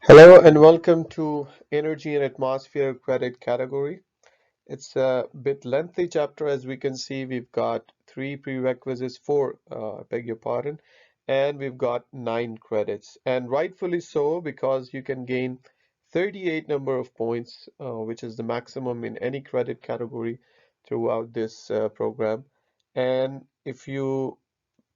Hello and welcome to Energy and Atmosphere Credit category. It's a bit lengthy chapter. As we can see, we've got three prerequisites, four, beg your pardon, and we've got 9 credits. And rightfully so, because you can gain 38 number of points, which is the maximum in any credit category throughout this program. And if you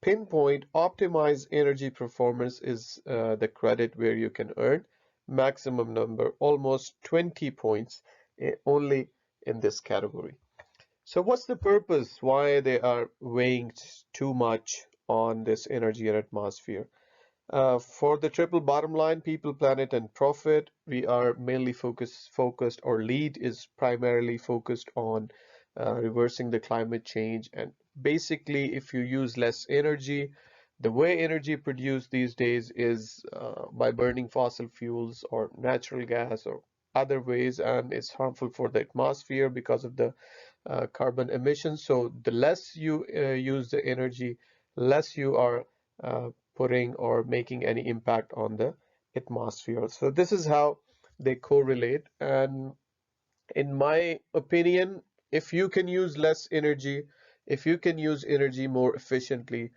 pinpoint optimize energy performance is the credit where you can earn maximum number, almost 20 points only in this category. So what's the purpose? Why they are weighing too much on this energy and atmosphere? For the triple bottom line, people, planet, and profit, we are mainly focused, or LEED is primarily focused on reversing the climate change. And basically, if you use less energy, the way energy produced these days is by burning fossil fuels or natural gas or other ways, and it's harmful for the atmosphere because of the carbon emissions. So the less you use the energy, less you are putting or making any impact on the atmosphere. So this is how they correlate. And in my opinion, if you can use less energy, if you can use energy more efficiently,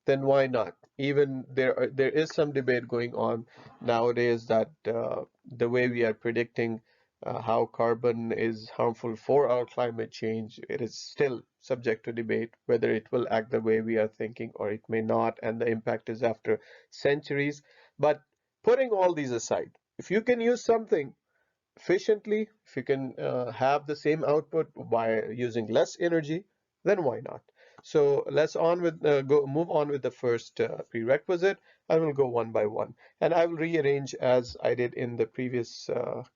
then why not? Even there is some debate going on nowadays that the way we are predicting how carbon is harmful for our climate change, it is still subject to debate whether it will act the way we are thinking or it may not, and the impact is after centuries. But putting all these aside, if you can use something efficiently, if you can have the same output by using less energy, then why not? So let's move on with the first prerequisite. I will go one by one, and I will rearrange as I did in the previous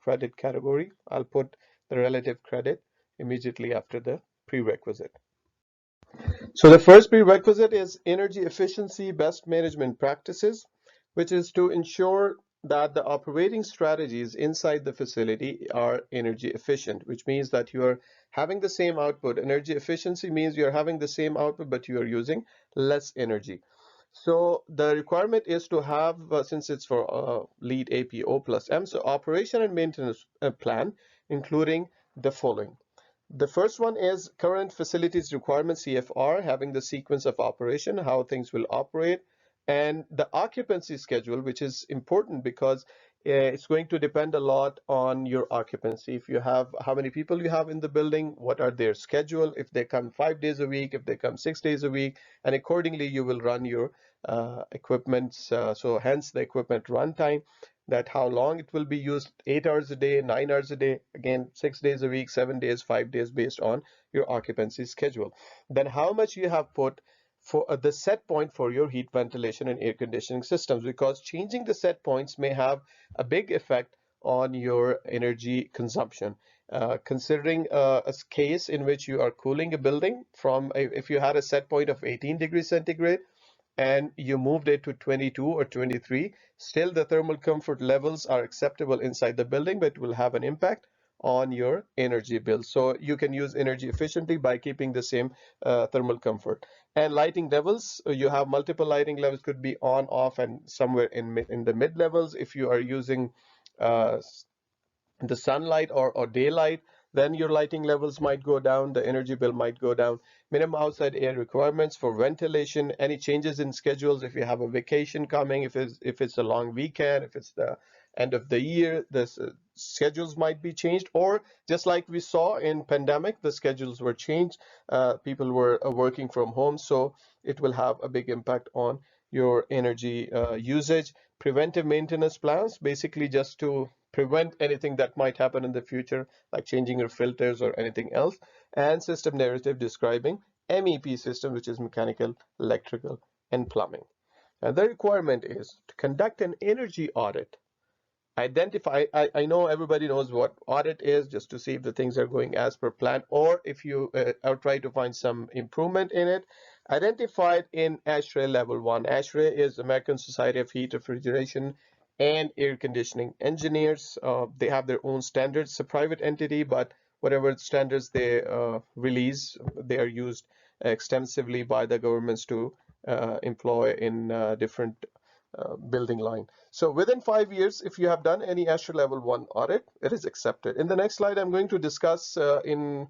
credit category. I'll put the relative credit immediately after the prerequisite. So the first prerequisite is energy efficiency best management practices, which is to ensure that the operating strategies inside the facility are energy efficient, which means that you are having the same output. Energy efficiency means you're having the same output, but you are using less energy. So the requirement is to have, since it's for LEED APO plus M, so operation and maintenance plan, including the following. The first one is current facilities requirement CFR, having the sequence of operation, how things will operate, and the occupancy schedule, which is important because it's going to depend a lot on your occupancy. If you have how many people you have in the building, what are their schedule, if they come 5 days a week, if they come 6 days a week, and accordingly you will run your equipment. So hence the equipment runtime, that how long it will be used, 8 hours a day, 9 hours a day, again 6 days a week, 7 days, 5 days, based on your occupancy schedule. Then how much you have put for the set point for your heat ventilation and air conditioning systems, because changing the set points may have a big effect on your energy consumption. Considering a case in which you are cooling a building from, if you had a set point of 18 degrees centigrade and you moved it to 22 or 23, still the thermal comfort levels are acceptable inside the building, but it will have an impact on your energy bill. So you can use energy efficiently by keeping the same thermal comfort. And lighting levels, you have multiple lighting levels, could be on, off, and somewhere in the mid levels. If you are using uh, the sunlight or daylight, then your lighting levels might go down, the energy bill might go down. Minimum outside air requirements for ventilation, any changes in schedules, if you have a vacation coming, if it's a long weekend, if it's the end of the year, the schedules might be changed, or just like we saw in pandemic, the schedules were changed. People were working from home, so it will have a big impact on your energy usage. Preventive maintenance plans, basically just to prevent anything that might happen in the future, like changing your filters or anything else. And system narrative describing MEP system, which is mechanical, electrical, and plumbing. And the requirement is to conduct an energy audit. Identify, I know everybody knows what audit is, just to see if the things are going as per plan, or if you are trying to find some improvement in it. Identified in ASHRAE level 1. ASHRAE is American Society of Heat, Refrigeration, and Air Conditioning Engineers. They have their own standards. It's a private entity, but whatever standards they release, they are used extensively by the governments to employ in different building line. So within 5 years, if you have done any ASHRAE level 1 audit, it is accepted. In the next slide, I'm going to discuss in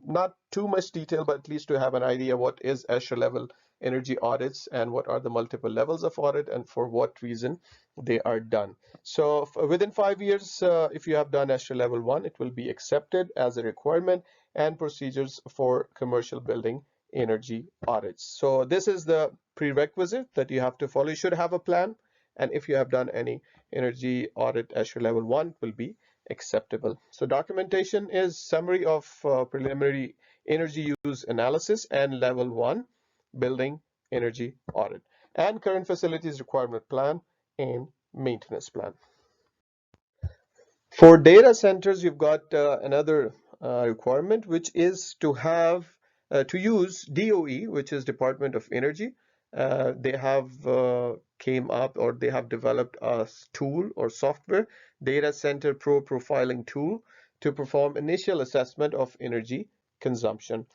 not too much detail, but at least to have an idea what is ASHRAE level energy audits and what are the multiple levels of audit and for what reason they are done. So within 5 years, if you have done ASHRAE level 1, it will be accepted as a requirement and procedures for commercial building energy audits. So this is the prerequisite that you have to follow. You should have a plan, and if you have done any energy audit ASHRAE level 1 will be acceptable. So documentation is summary of preliminary energy use analysis and level 1 building energy audit and current facilities requirement plan and maintenance plan. For data centers, you've got another requirement, which is to have to use DOE, which is Department of Energy. They have came up or they have developed a tool or software, Data Center Pro Profiling Tool, to perform initial assessment of energy consumption.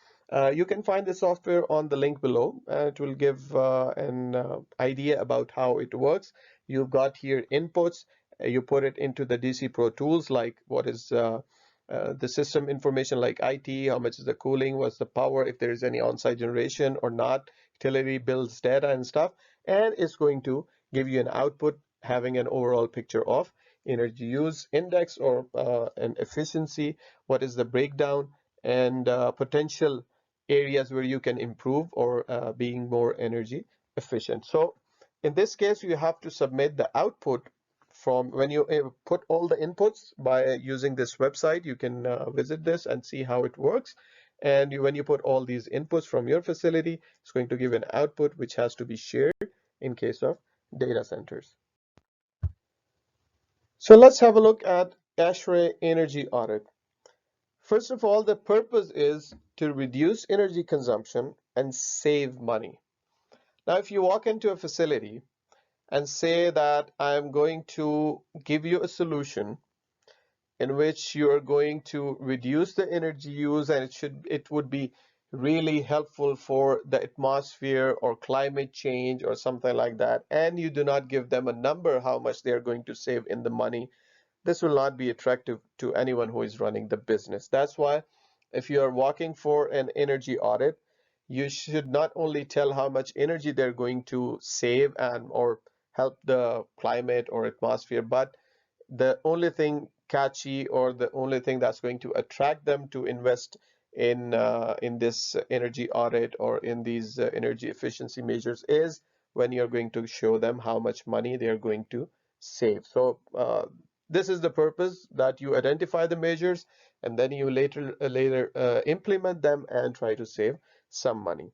You can find the software on the link below. It will give an idea about how it works. You've got here inputs. You put it into the DC Pro tools, like what is the system information like IT, how much is the cooling, what's the power, if there is any on-site generation or not, utility bills data and stuff, and it's going to give you an output having an overall picture of energy use index or an efficiency, what is the breakdown, and potential areas where you can improve or being more energy efficient. So in this case, you have to submit the output from when you put all the inputs by using this website. You can visit this and see how it works. And when you put all these inputs from your facility, it's going to give an output which has to be shared in case of data centers. So let's have a look at ASHRAE energy audit. First of all, the purpose is to reduce energy consumption and save money. Now, if you walk into a facility and say that I'm going to give you a solution in which you are going to reduce the energy use, and it would be really helpful for the atmosphere or climate change or something like that, and you do not give them a number how much they are going to save in the money, this will not be attractive to anyone who is running the business. That's why if you are walking for an energy audit, you should not only tell how much energy they're going to save and or help the climate or atmosphere, but the only thing catchy or the only thing that's going to attract them to invest in this energy audit or in these energy efficiency measures is when you're going to show them how much money they're going to save. So this is the purpose, that you identify the measures and then you later implement them and try to save some money.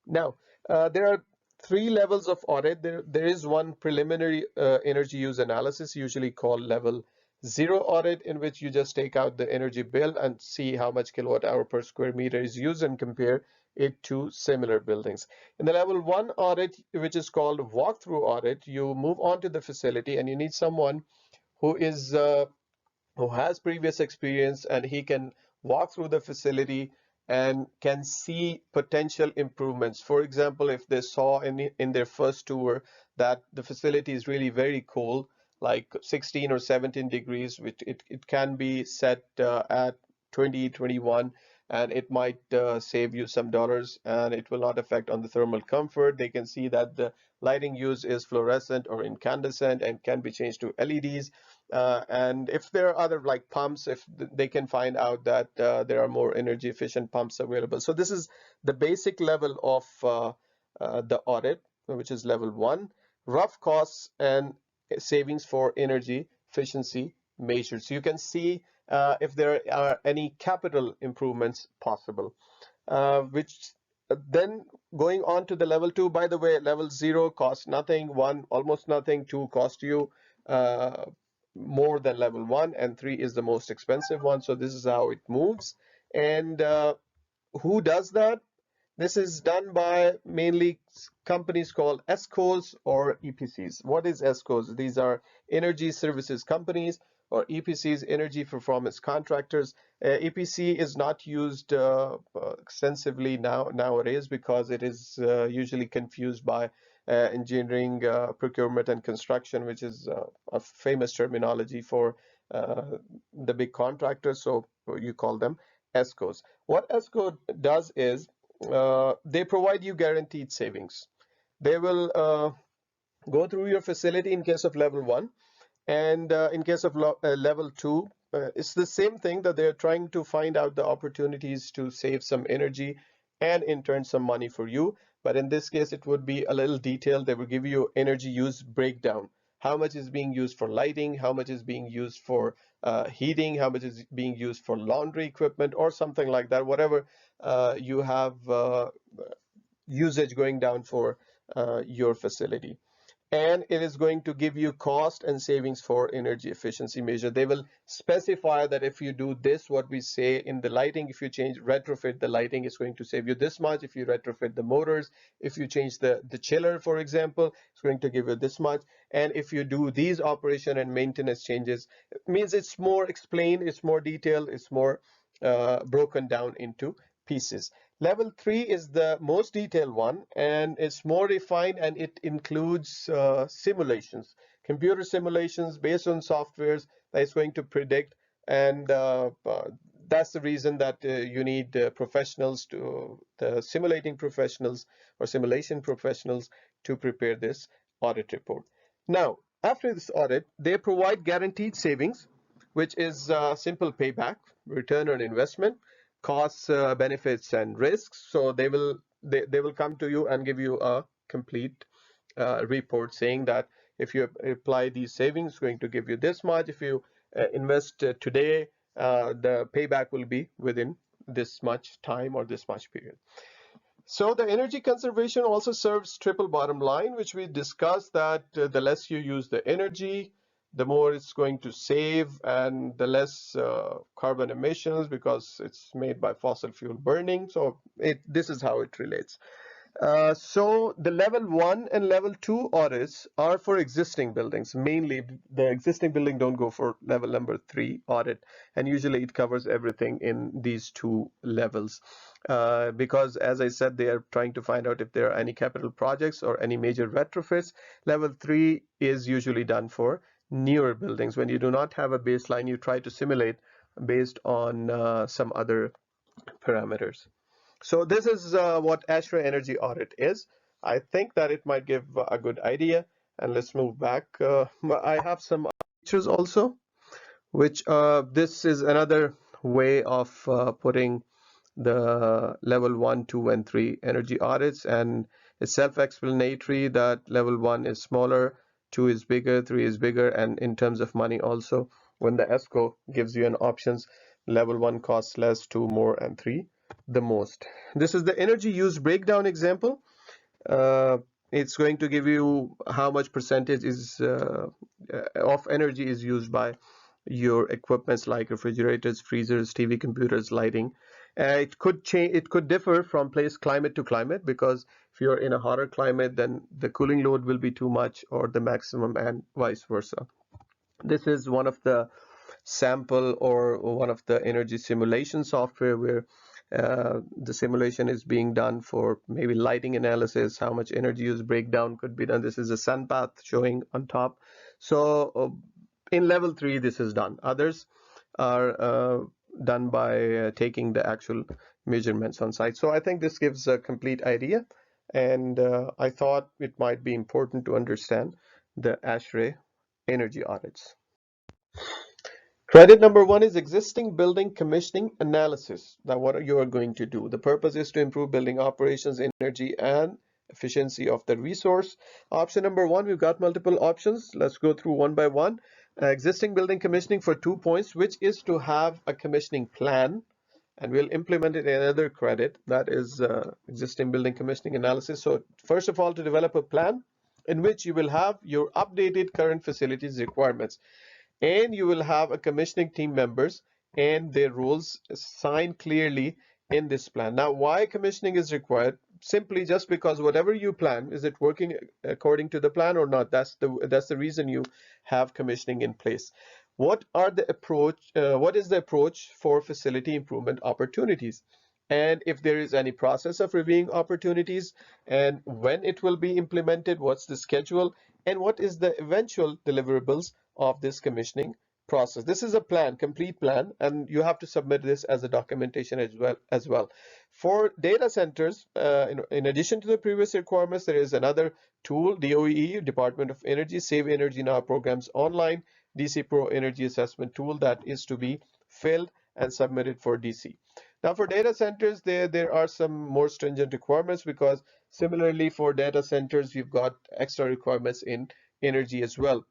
Now, there are three levels of audit. There is one preliminary energy use analysis, usually called level 0 audit, in which you just take out the energy bill and see how much kilowatt hour per square meter is used and compare it to similar buildings. In the level 1 audit, which is called walkthrough audit, you move on to the facility and you need someone who is who has previous experience, and he can walk through the facility and can see potential improvements. For example, if they saw in their first tour that the facility is really very cold, like 16 or 17 degrees, which it can be set at 20, 21, and it might save you some dollars and it will not affect on the thermal comfort. They can see that the lighting use is fluorescent or incandescent and can be changed to LEDs. And if there are other like pumps, if they can find out that there are more energy efficient pumps available. So this is the basic level of the audit, which is level 1, rough costs and savings for energy efficiency measures. So you can see if there are any capital improvements possible, which then going on to the level 2. By the way, level 0 costs nothing, 1 almost nothing, 2 cost you uh, more than level 1, and 3 is the most expensive one. So this is how it moves. And who does that? This is done by mainly companies called ESCOs or EPCs. What is ESCOs? These are energy services companies, or EPCs, energy performance contractors. EPC is not used extensively nowadays because it is usually confused by engineering, procurement, and construction, which is a famous terminology for the big contractors. So you call them ESCOs. What ESCO does is they provide you guaranteed savings. They will go through your facility in case of level 1, and in case of level 2, it's the same thing, that they're trying to find out the opportunities to save some energy and in turn some money for you. But in this case, it would be a little detailed. They will give you energy use breakdown. How much is being used for lighting? How much is being used for heating? How much is being used for laundry equipment or something like that? Whatever you have usage going down for your facility. And it is going to give you cost and savings for energy efficiency measure. They will specify that if you do this, what we say in the lighting, if you retrofit the lighting, it's going to save you this much. If you retrofit the motors, if you change the chiller, for example, it's going to give you this much. And if you do these operation and maintenance changes, it means it's more explained, it's more detailed, it's more broken down into pieces. Level 3 is the most detailed one, and it's more refined, and it includes simulations, computer simulations based on softwares that is going to predict. And that's the reason that you need professionals, the simulating professionals or simulation professionals, to prepare this audit report. Now, after this audit, they provide guaranteed savings, which is simple payback, return on investment, costs, benefits, and risks. So they will come to you and give you a complete report saying that if you apply these savings, it's going to give you this much. If you invest today, the payback will be within this much time or this much period. So the energy conservation also serves triple bottom line, which we discussed, that the less you use the energy, the more it's going to save, and the less carbon emissions, because it's made by fossil fuel burning. So this is how it relates. So the level 1 and level 2 audits are for existing buildings. Mainly the existing building don't go for level number 3 audit, and usually it covers everything in these two levels. Because as I said, they are trying to find out if there are any capital projects or any major retrofits. Level 3 is usually done for newer buildings. When you do not have a baseline, you try to simulate based on some other parameters. So this is what ASHRAE Energy Audit is. I think that it might give a good idea. And let's move back. I have some pictures also, which this is another way of putting the level 1, 2, and 3 energy audits, and it's self-explanatory that level 1 is smaller, 2 is bigger, 3 is bigger, and in terms of money also, when the ESCO gives you an options, level 1 costs less, 2 more, and 3 the most. This is the energy use breakdown example. It's going to give you how much percentage is of energy is used by your equipments like refrigerators, freezers, TV, computers, lighting. It could change. It could differ from climate to climate, because if you're in a hotter climate, then the cooling load will be too much or the maximum, and vice versa. This is one of the sample or one of the energy simulation software where the simulation is being done for maybe lighting analysis, how much energy use breakdown could be done. This is a sun path showing on top. So in level 3, this is done. Others are done by taking the actual measurements on site. So I think this gives a complete idea, and I thought it might be important to understand the ASHRAE energy audits. Credit number 1 is existing building commissioning analysis. Now, what you are going to do? The purpose is to improve building operations, energy, and efficiency of the resource. Option number 1, we've got multiple options. Let's go through one by one. Existing building commissioning for 2 points, which is to have a commissioning plan, and we'll implement it in another credit, that is existing building commissioning analysis. So first of all, to develop a plan in which you will have your updated current facilities requirements, and you will have a commissioning team members and their roles signed clearly in this plan. Now, why commissioning is required? Simply just because whatever you plan, is it working according to the plan or not? That's the reason you have commissioning in place. What is the approach for facility improvement opportunities? and if there is any process of reviewing opportunities, and when it will be implemented, what's the schedule, and what is the eventual deliverables of this commissioning process. This is a plan, complete plan, and you have to submit this as a documentation as well. For data centers, in addition to the previous requirements, there is another tool, DOE, Department of Energy, Save Energy Now programs online, DC Pro Energy Assessment tool that is to be filled and submitted for DC. Now for data centers, there are some more stringent requirements, because similarly for data centers, we've got extra requirements in energy as well.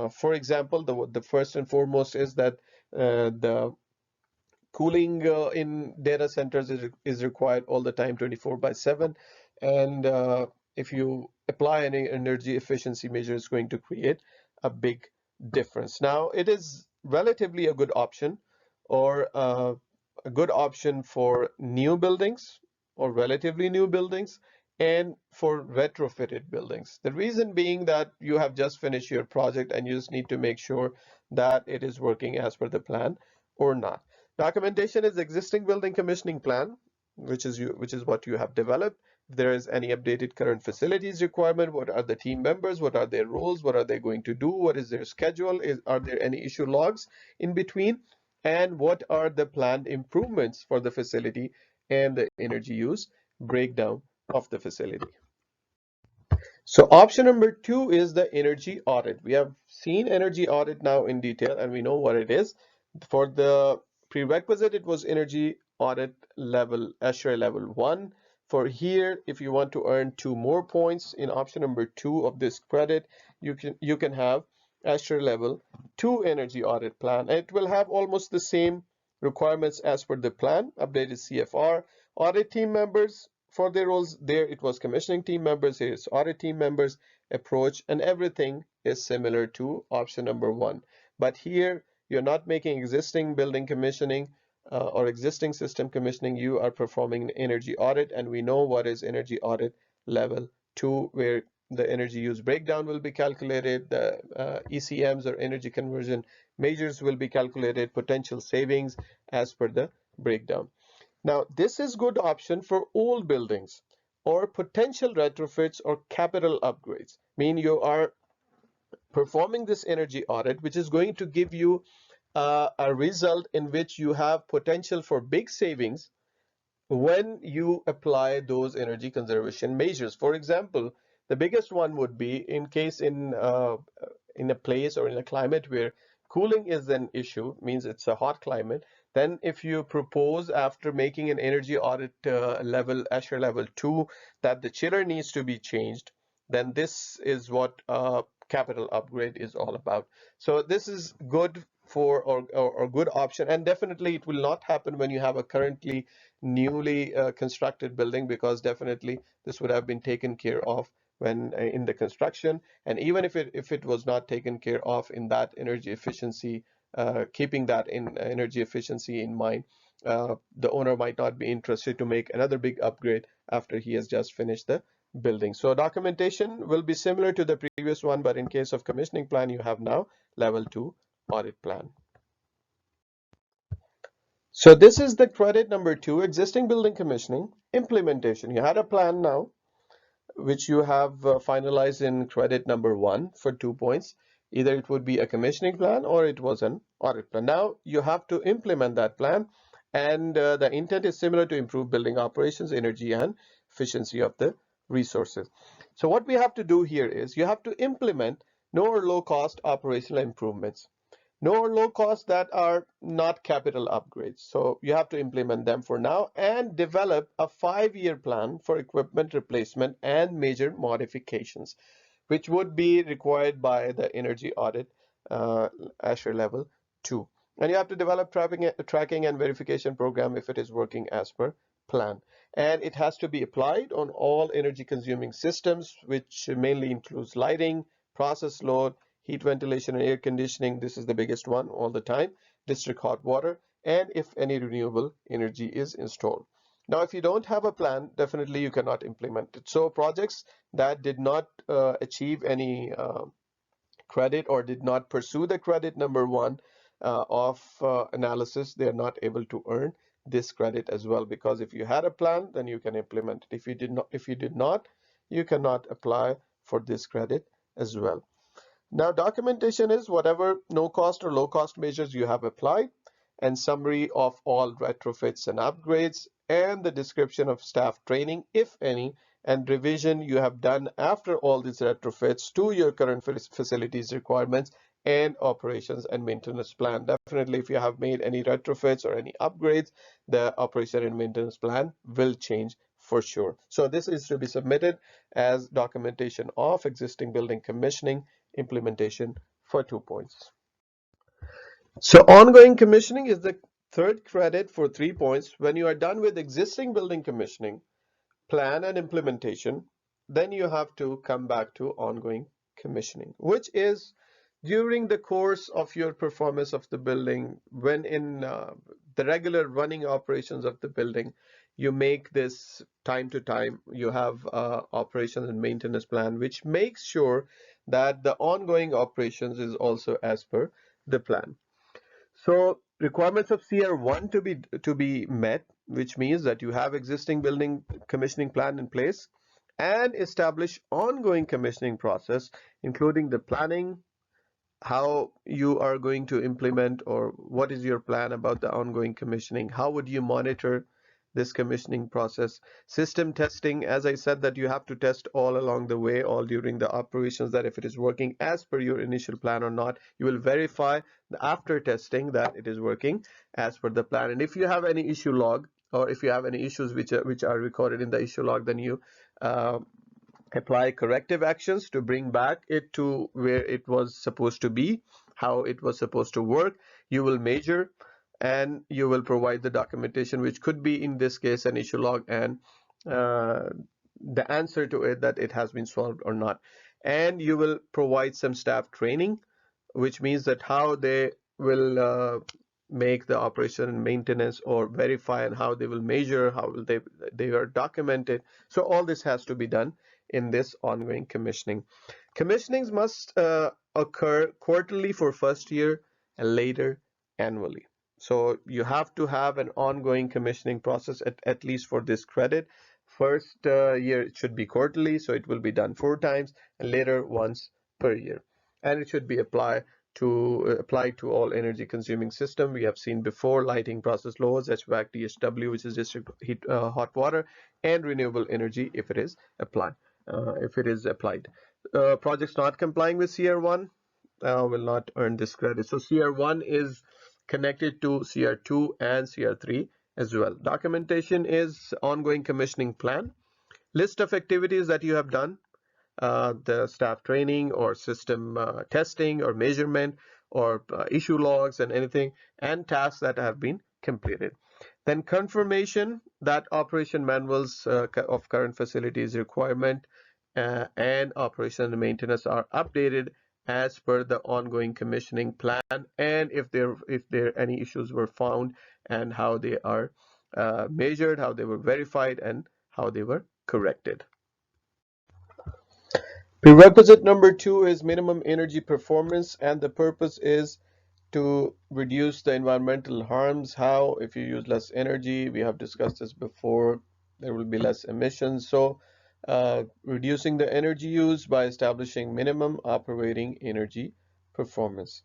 For example, the first and foremost is that the cooling in data centers is required all the time, 24/7. And if you apply any energy efficiency measure, it's going to create a big difference. Now, it is relatively a good option, or a good option for new buildings or relatively new buildings, and for retrofitted buildings. The reason being that you have just finished your project and you just need to make sure that it is working as per the plan or not. Documentation is existing building commissioning plan, which is what you have developed. If there is any updated current facilities requirement, what are the team members, what are their roles, what are they going to do, what is their schedule, are there any issue logs in between, and what are the planned improvements for the facility and the energy use breakdown of the facility. So option number 2 is the energy audit. We have seen energy audit now in detail, and we know what it is. For the prerequisite, it was energy audit level, ASHRAE level 1. For here, if you want to earn 2 more points in option number 2 of this credit, you can have ASHRAE level 2 energy audit plan. It will have almost the same requirements as per the plan, updated CFR, audit team members. For their roles there, it was commissioning team members, here it's audit team members, approach, and everything is similar to option number 1. But here, you're not making existing building commissioning or existing system commissioning, you are performing an energy audit, and we know what is energy audit level 2, where the energy use breakdown will be calculated, the ECMs or energy conversion measures will be calculated, potential savings as per the breakdown. Now, this is good option for old buildings or potential retrofits or capital upgrades. Mean you are performing this energy audit, which is going to give you a result in which you have potential for big savings when you apply those energy conservation measures. For example, the biggest one would be in case in a place or in a climate where cooling is an issue, means it's a hot climate, then if you propose after making an energy audit level, ASHRAE level 2, that the chiller needs to be changed, then this is what capital upgrade is all about. So this is good for or good option, and definitely it will not happen when you have a currently newly constructed building, because definitely this would have been taken care of when in the construction. And even if it was not taken care of in that energy efficiency, keeping that in energy efficiency in mind, the owner might not be interested to make another big upgrade after he has just finished the building. So documentation will be similar to the previous one, but in case of commissioning plan, you have now level 2 audit plan. So this is the credit number 2, existing building commissioning implementation. You had a plan now, which you have finalized in credit number 1 for 2 points. Either it would be a commissioning plan or it was an audit plan. Now you have to implement that plan, and the intent is similar to improve building operations, energy, and efficiency of the resources. So what we have to do here is you have to implement no or low cost operational improvements. No or low cost that are not capital upgrades. So you have to implement them for now and develop a 5-year plan for equipment replacement and major modifications, which would be required by the energy audit ASHRAE level 2. And you have to develop tracking and verification program if it is working as per plan. And it has to be applied on all energy consuming systems, which mainly includes lighting, process load, heat ventilation and air conditioning. This is the biggest one all the time, district hot water, and if any renewable energy is installed. Now, if you don't have a plan, definitely you cannot implement it. So projects that did not achieve any credit or did not pursue the credit number 1 of analysis, they are not able to earn this credit as well, because if you had a plan, then you can implement it. If you did not, you cannot apply for this credit as well. Now, documentation is whatever no cost or low cost measures you have applied, and summary of all retrofits and upgrades, and the description of staff training, if any, and revision you have done after all these retrofits to your current facilities requirements and operations and maintenance plan. Definitely, if you have made any retrofits or any upgrades, the operation and maintenance plan will change for sure. So this is to be submitted as documentation of existing building commissioning implementation for 2 points. So ongoing commissioning is the third credit for 3 points. When you are done with existing building commissioning, plan and implementation, then you have to come back to ongoing commissioning, which is during the course of your performance of the building, when in the regular running operations of the building, you make this time to time, you have operations and maintenance plan, which makes sure that the ongoing operations is also as per the plan. So requirements of CR1 to be met, which means that you have existing building commissioning plan in place and establish ongoing commissioning process, including the planning, how you are going to implement, or what is your plan about the ongoing commissioning, how would you monitor this commissioning process, system testing. As I said, that you have to test all along the way, all during the operations, that if it is working as per your initial plan or not. You will verify after testing that it is working as per the plan, and if you have any issue log, or if you have any issues which are recorded in the issue log, then you uh, apply corrective actions to bring back it to where it was supposed to be, how it was supposed to work. You will measure and you will provide the documentation, which could be in this case an issue log and uh, the answer to it, that it has been solved or not. And you will provide some staff training, which means that how they will make the operation and maintenance, or verify, and how they will measure, how will they are documented. So all this has to be done in this ongoing commissioning. Commissionings must occur quarterly for first year and later annually. So you have to have an ongoing commissioning process at least for this credit. First year it should be quarterly, so it will be done 4 times, and later once per year. And it should be applied to all energy consuming system. We have seen before lighting process laws, HVAC, DHW, which is district heat hot water, and renewable energy if it is applied. Projects not complying with CR1 will not earn this credit. So CR1 is connected to CR2 and CR3 as well. Documentation is ongoing commissioning plan, list of activities that you have done, the staff training or system testing or measurement, or issue logs and anything, and tasks that have been completed. Then confirmation that operation manuals of current facilities requirement and operation and maintenance are updated as per the ongoing commissioning plan, and if there any issues were found, and how they are measured, how they were verified, and how they were corrected. Prerequisite number 2 is minimum energy performance, and the purpose is to reduce the environmental harms. How? If you use less energy, we have discussed this before, there will be less emissions. So reducing the energy use by establishing minimum operating energy performance.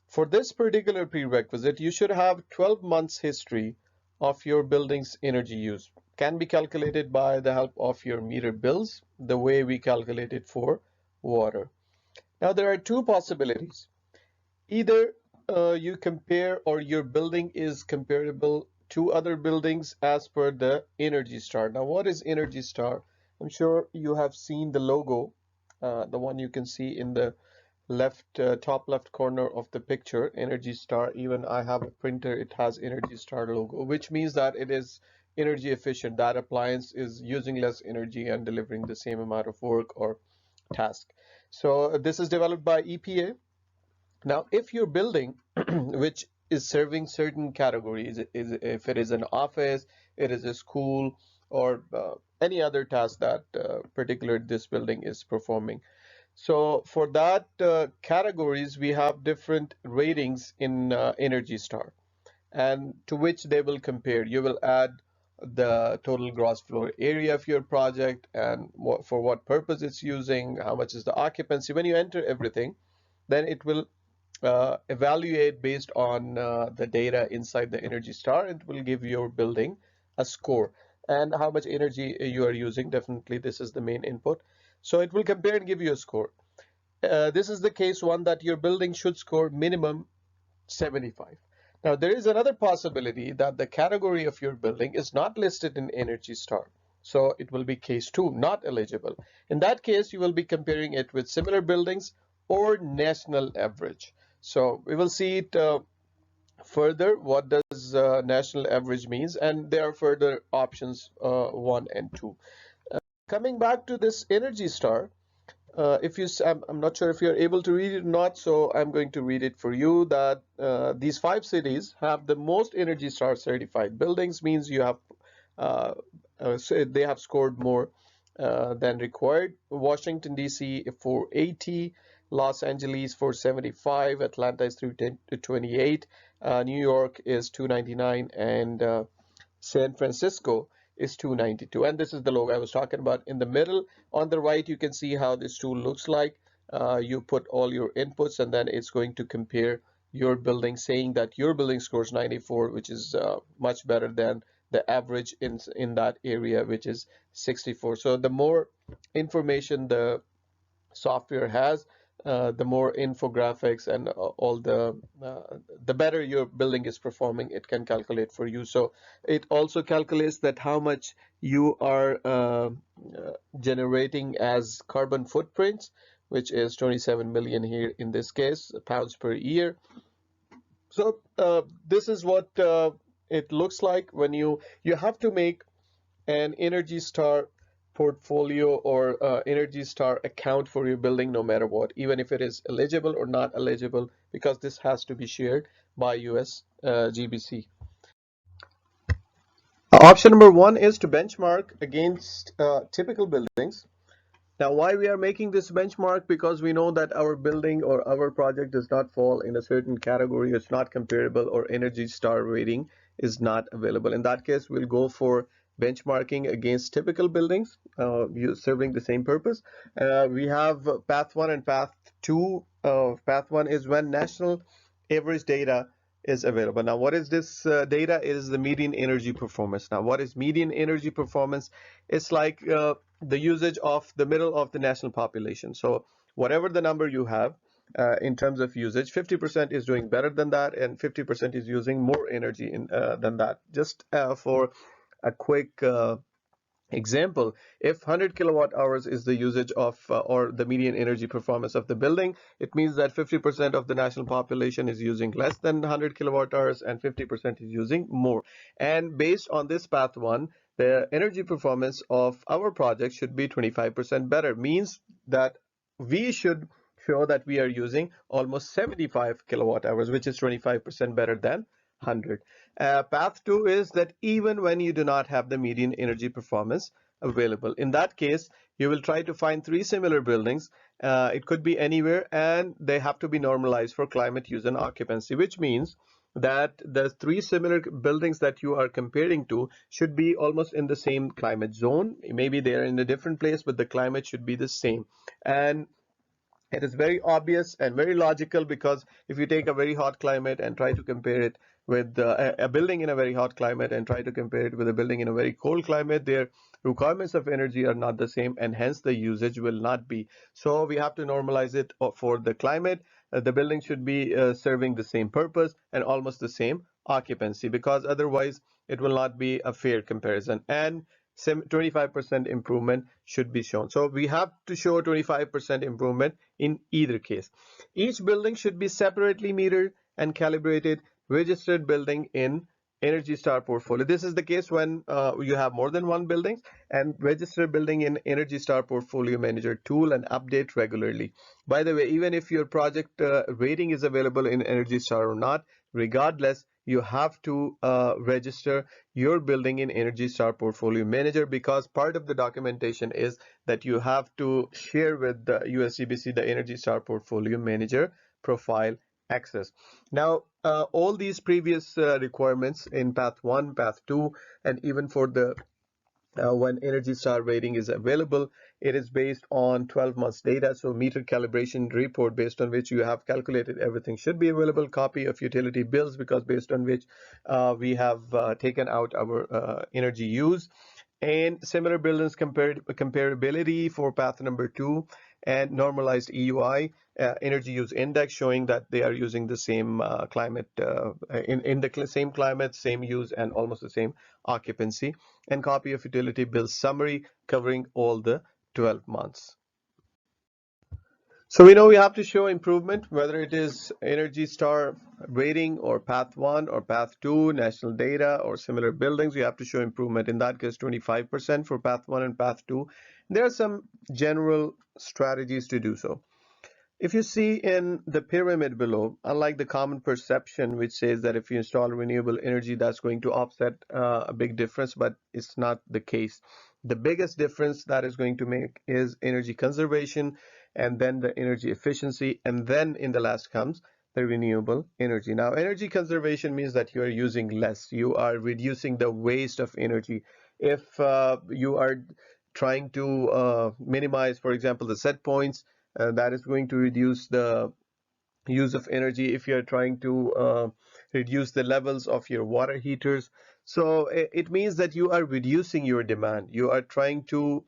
For this particular prerequisite, you should have 12 months history of your building's energy use. Can be calculated by the help of your meter bills, the way we calculate it for water. Now there are two possibilities. Either you compare, or your building is comparable to other buildings as per the Energy Star. Now what is Energy Star? I'm sure you have seen the logo, the one you can see in the top left corner of the picture, Energy Star. Even I have a printer, it has Energy Star logo, which means that it is energy efficient. That appliance is using less energy and delivering the same amount of work or task. So this is developed by EPA. Now, if your building, which is serving certain categories, if it is an office, it is a school, or any other task that particular this building is performing. So for that categories, we have different ratings in Energy Star. and to which they will compare. You will add the total gross floor area of your project and for what purpose it's using, how much is the occupancy. When you enter everything, then it will evaluate based on the data inside the Energy Star. It will give your building a score and how much energy you are using. Definitely, this is the main input. So it will compare and give you a score. This is the case one that your building should score minimum 75. Now, there is another possibility that the category of your building is not listed in Energy Star. So it will be case 2, not eligible. In that case, you will be comparing it with similar buildings or national average. So we will see it further. What does national average means? And there are further options 1 and 2. Coming back to this Energy Star, if you, I'm not sure if you're able to read it or not, so I'm going to read it for you. That these 5 cities have the most Energy Star certified buildings, means you have so they have scored more than required. Washington DC for 80, Los Angeles for 75, Atlanta is 328, New York is 299, and San Francisco is 292. And this is the logo I was talking about. In the middle on the right, you can see how this tool looks like. You put all your inputs and then it's going to compare your building, saying that your building scores 94, which is much better than the average in that area, which is 64. So the more information the software has, the more infographics and all the better your building is performing, it can calculate for you. So it also calculates that how much you are generating as carbon footprints, which is 27 million here in this case, pounds per year. So this is what it looks like when you have to make an Energy Star portfolio or Energy Star account for your building, no matter what, even if it is eligible or not eligible, because this has to be shared by US GBC. Option number 1 is to benchmark against typical buildings. Now, why we are making this benchmark? Because we know that our building or our project does not fall in a certain category, it's not comparable, or Energy Star rating is not available. In that case, we'll go for benchmarking against typical buildings serving the same purpose. We have path 1 and path 2. Path 1 is when national average data is available. Now, what is this data? It is the median energy performance. Now, what is median energy performance? It's like the usage of the middle of the national population. So whatever the number you have in terms of usage, 50% is doing better than that, and 50% is using more energy than that. Just for a quick example, if 100 kilowatt hours is the usage of or the median energy performance of the building, it means that 50% of the national population is using less than 100 kilowatt hours and 50% is using more. And based on this path 1, the energy performance of our project should be 25% better, means that we should show that we are using almost 75 kilowatt hours, which is 25% better than 100. Path 2 is that even when you do not have the median energy performance available, in that case, you will try to find 3 similar buildings. It could be anywhere, and they have to be normalized for climate use and occupancy, which means that the 3 similar buildings that you are comparing to should be almost in the same climate zone. Maybe they are in a different place, but the climate should be the same. And it is very obvious and very logical, because if you take a very hot climate and try to compare it with a building in a very hot climate and try to compare it with a building in a very cold climate, their requirements of energy are not the same, and hence the usage will not be. So we have to normalize it for the climate. The building should be serving the same purpose and almost the same occupancy, because otherwise it will not be a fair comparison. And 25% improvement should be shown. So we have to show 25% improvement in either case. Each building should be separately metered and calibrated, registered building in Energy Star portfolio. This is the case when you have more than one building, and register building in Energy Star portfolio manager tool and update regularly. By the way, even if your project rating is available in Energy Star or not, regardless, you have to register your building in Energy Star portfolio manager, because part of the documentation is that you have to share with the USGBC the Energy Star portfolio manager profile access. Now, all these previous requirements in path 1, path 2, and even for the when Energy Star rating is available, it is based on 12 months data. So meter calibration report based on which you have calculated everything should be available. Copy of utility bills because based on which we have taken out our energy use. And similar buildings comparability for path number 2 and normalized EUI, energy use index, showing that they are using the same climate, in the same climate, same use, and almost the same occupancy, and copy of utility bill summary covering all the 12 months. So we know we have to show improvement, whether it is Energy Star rating or Path 1 or Path 2, national data or similar buildings. We have to show improvement. In that case, 25% for Path 1 and Path 2. There are some general strategies to do so. If you see in the pyramid below, unlike the common perception, which says that if you install renewable energy, that's going to offset a big difference, but it's not the case. The biggest difference that is going to make is energy conservation, and then the energy efficiency, and then in the last comes the renewable energy. Now, energy conservation means that you are using less. You are reducing the waste of energy. If you are trying to minimize, for example, the set points, that is going to reduce the use of energy. If you're trying to reduce the levels of your water heaters, so it means that you are reducing your demand. You are trying to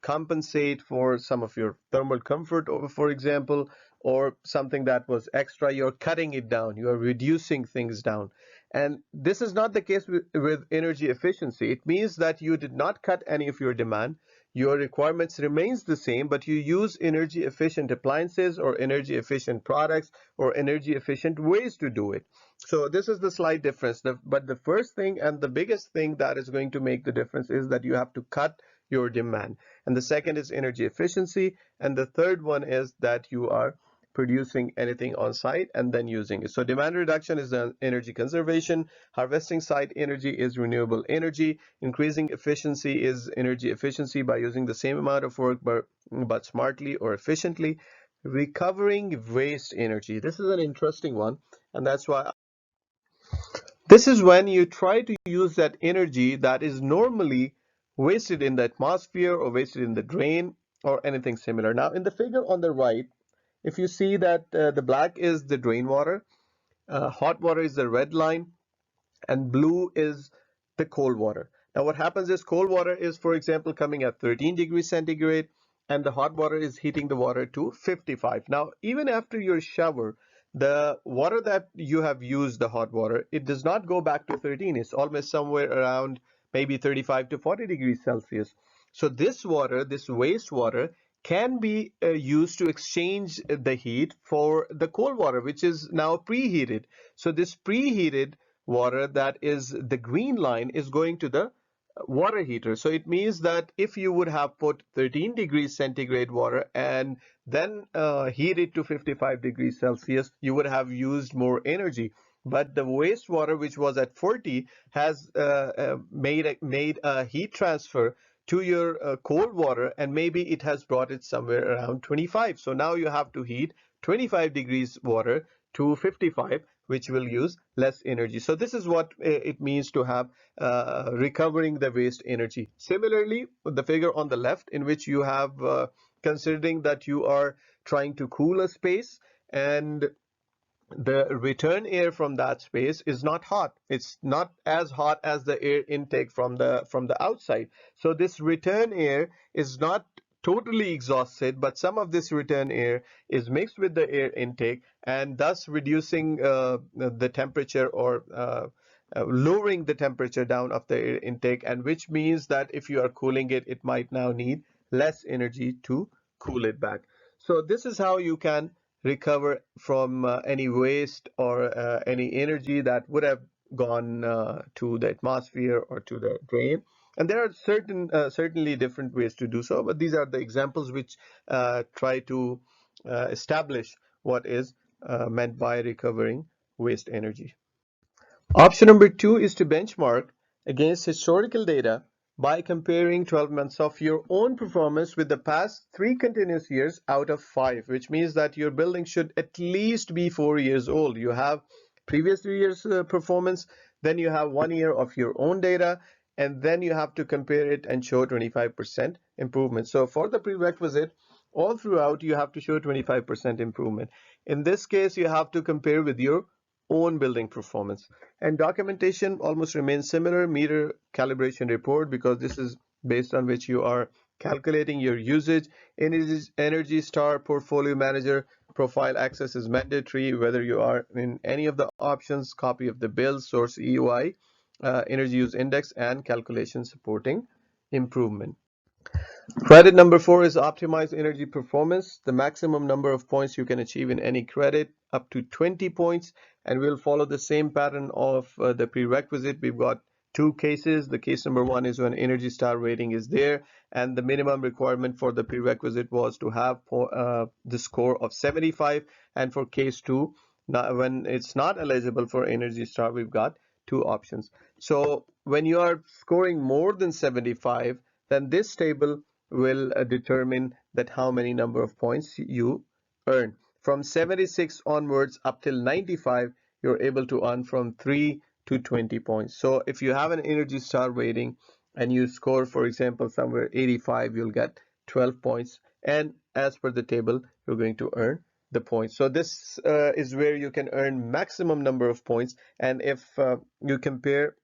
compensate for some of your thermal comfort, or for example, or something that was extra. You're cutting it down. You are reducing things down. And this is not the case with energy efficiency. It means that you did not cut any of your demand. Your requirements remains the same, but you use energy efficient appliances or energy efficient products or energy efficient ways to do it. So this is the slight difference. But the first thing and the biggest thing that is going to make the difference is that you have to cut your demand. And the second is energy efficiency. And the third one is that you are producing anything on site and then using it. So demand reduction is the energy conservation, harvesting site energy is renewable energy, increasing efficiency is energy efficiency by using the same amount of work but smartly or efficiently, recovering waste energy. This is an interesting one, and that's why this is when you try to use that energy that is normally wasted in the atmosphere or wasted in the drain or anything similar. Now, in the figure on the right, if you see that the black is the drain water, hot water is the red line, and blue is the cold water. Now what happens is cold water is, for example, coming at 13 degrees centigrade, and the hot water is heating the water to 55. Now, even after your shower, the water that you have used, the hot water, it does not go back to 13. It's almost somewhere around maybe 35 to 40 degrees Celsius. So this water, this wastewater, can be used to exchange the heat for the cold water, which is now preheated. So this preheated water, that is the green line, is going to the water heater. So it means that if you would have put 13 degrees centigrade water and then heat it to 55 degrees Celsius, you would have used more energy. But the wastewater, which was at 40, has made a heat transfer to your cold water, and maybe it has brought it somewhere around 25. So now you have to heat 25 degrees water to 55, which will use less energy. So this is what it means to have recovering the waste energy. Similarly, the figure on the left, in which you have considering that you are trying to cool a space, and the return air from that space is not hot. It's not as hot as the air intake from the outside. So this return air is not totally exhausted, but some of this return air is mixed with the air intake, and thus reducing the temperature, or lowering the temperature down of the air intake, and which means that if you are cooling it, it might now need less energy to cool it back. So this is how you can recover from any waste or any energy that would have gone to the atmosphere or to the drain. And there are certainly different ways to do so, but these are the examples which try to establish what is meant by recovering waste energy. Option number 2 is to benchmark against historical data by comparing 12 months of your own performance with the past 3 continuous years out of 5, which means that your building should at least be 4 years old. You have previous 3 years performance, then you have 1 year of your own data, and then you have to compare it and show 25% improvement. So for the prerequisite, all throughout you have to show 25% improvement. In this case, you have to compare with your own building performance. And documentation almost remains similar, meter calibration report, because this is based on which you are calculating your usage. Energy Star Portfolio Manager profile access is mandatory, whether you are in any of the options, copy of the bill, source EUI, energy use index, and calculation supporting improvement. Credit number 4 is optimize energy performance. The maximum number of points you can achieve in any credit up to 20 points, and we'll follow the same pattern of the prerequisite. We've got two cases. The case number 1 is when Energy Star rating is there, and the minimum requirement for the prerequisite was to have the score of 75. And for case 2, when it's not eligible for Energy Star, we've got two options. So when you are scoring more than 75, then this table will determine that how many number of points you earn. From 76 onwards up till 95, you're able to earn from 3 to 20 points. So if you have an Energy Star rating and you score, for example, somewhere 85, you'll get 12 points. And as per the table, you're going to earn the points. So this is where you can earn maximum number of points. And if you compare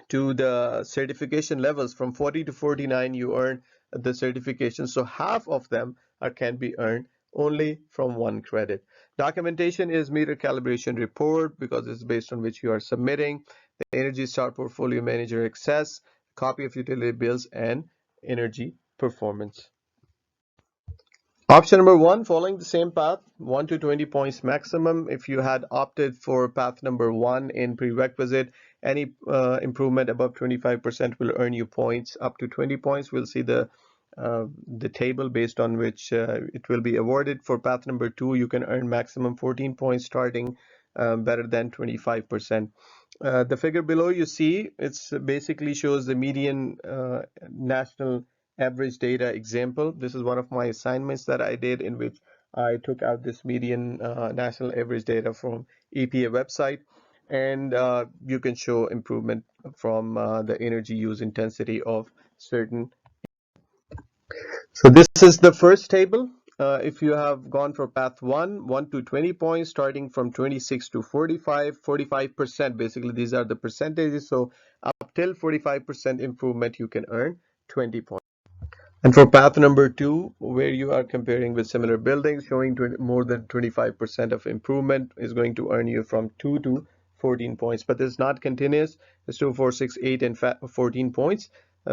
to the certification levels from 40 to 49, you earn the certification. So half of them can be earned only from one credit. Documentation is meter calibration report, because it's based on which you are submitting. The Energy Star Portfolio Manager access, copy of utility bills, and energy performance. Option number 1, following the same path, 1 to 20 points maximum. If you had opted for path number 1 in prerequisite, any improvement above 25% will earn you points up to 20 points. We'll see the table based on which it will be awarded. For path number 2, you can earn maximum 14 points starting better than 25%. The figure below you see, it's basically shows the median national average data example. This is one of my assignments that I did, in which I took out this median national average data from EPA website, and you can show improvement from the energy use intensity of certain. So this is the first table. If you have gone for path 1, 1 to 20 points, starting from 26 to 45, 45%, basically these are the percentages. So up till 45% improvement, you can earn 20 points. And for path number 2, where you are comparing with similar buildings, showing more than 25% of improvement is going to earn you from 2 to 14 points. But it's not continuous. It's 2, 4, 6, 8, and 14 points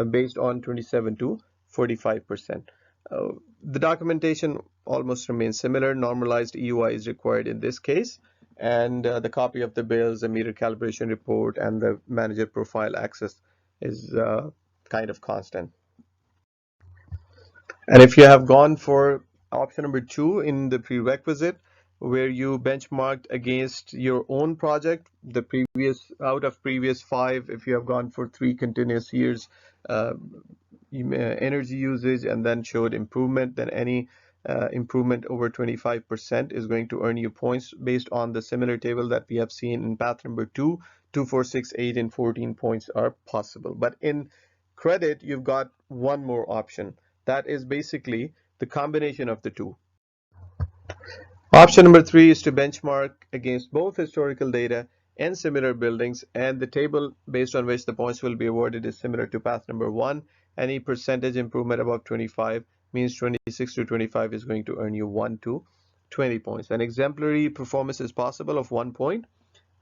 based on 27 to 45%. The documentation almost remains similar. Normalized EUI is required in this case. And the copy of the bills, the meter calibration report, and the manager profile access is kind of constant. And if you have gone for option number 2 in the prerequisite, where you benchmarked against your own project, the previous out of previous 5, if you have gone for 3 continuous years energy usage and then showed improvement, then any improvement over 25% is going to earn you points based on the similar table that we have seen in path number 2. 2, 4, 6, 8, and 14 points are possible. But in credit, you've got one more option. That is basically the combination of the two. Option number 3 is to benchmark against both historical data and similar buildings, and the table based on which the points will be awarded is similar to path number 1. Any percentage improvement above 25 means 26 to 25 is going to earn you 1 to 20 points. An exemplary performance is possible of 1 point.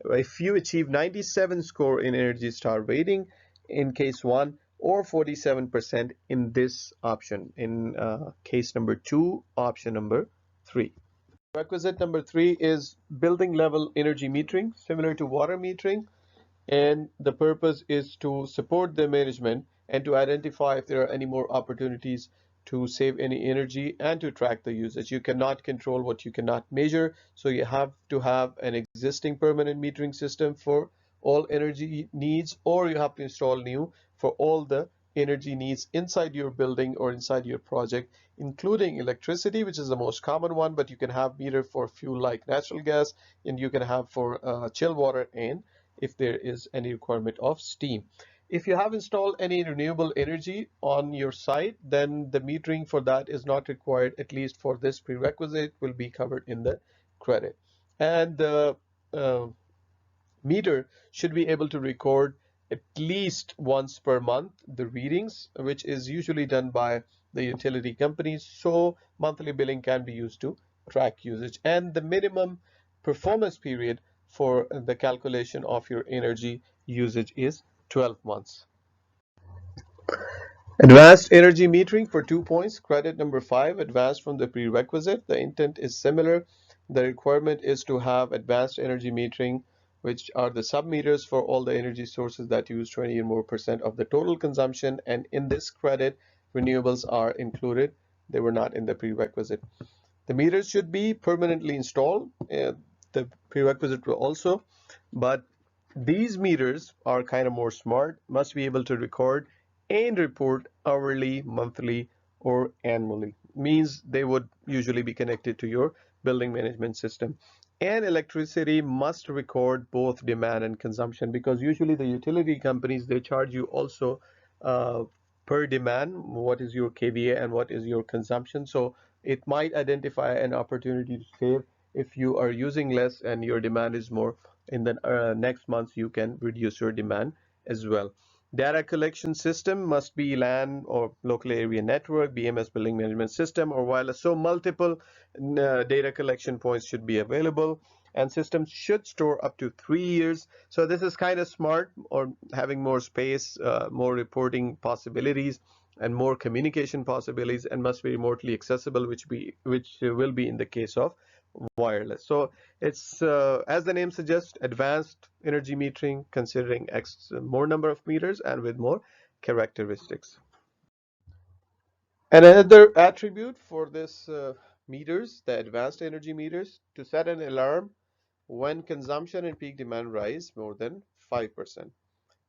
If you achieve 97 score in Energy Star rating in case 1, or 47% in this option in case number 2, option number 3. Requisite number 3 is building level energy metering, similar to water metering, and the purpose is to support the management and to identify if there are any more opportunities to save any energy and to track the usage. You cannot control what you cannot measure, so you have to have an existing permanent metering system for all energy needs, or you have to install new for all the energy needs inside your building or inside your project, including electricity, which is the most common one, but you can have meter for fuel like natural gas, and you can have for chill water, and if there is any requirement of steam. If you have installed any renewable energy on your site, then the metering for that is not required, at least for this prerequisite, will be covered in the credit. And the uh, meter should be able to record at least once per month the readings, which is usually done by the utility companies. So monthly billing can be used to track usage. And the minimum performance period for the calculation of your energy usage is 12 months. Advanced energy metering for 2 points. Credit number 5, advanced from the prerequisite. The intent is similar. The requirement is to have advanced energy metering, which are the sub-meters for all the energy sources that use 20 or more percent of the total consumption. And in this credit, renewables are included. They were not in the prerequisite. The meters should be permanently installed. The prerequisite will also, but these meters are kind of more smart, must be able to record and report hourly, monthly, or annually. Means they would usually be connected to your building management system. And electricity must record both demand and consumption, because usually the utility companies, they charge you also uh, per demand, what is your kVA and what is your consumption. So it might identify an opportunity to save if you are using less and your demand is more. In the next month, you can reduce your demand as well. Data collection system must be LAN or local area network, BMS building management system, or wireless. So multiple data collection points should be available, and systems should store up to 3 years. So this is kind of smart, or having more space, more reporting possibilities, and more communication possibilities, and must be remotely accessible, which will be in the case of wireless. So it's as the name suggests, advanced energy metering, considering more number of meters and with more characteristics. And another attribute for this meters, the advanced energy meters, to set an alarm when consumption and peak demand rise more than 5%,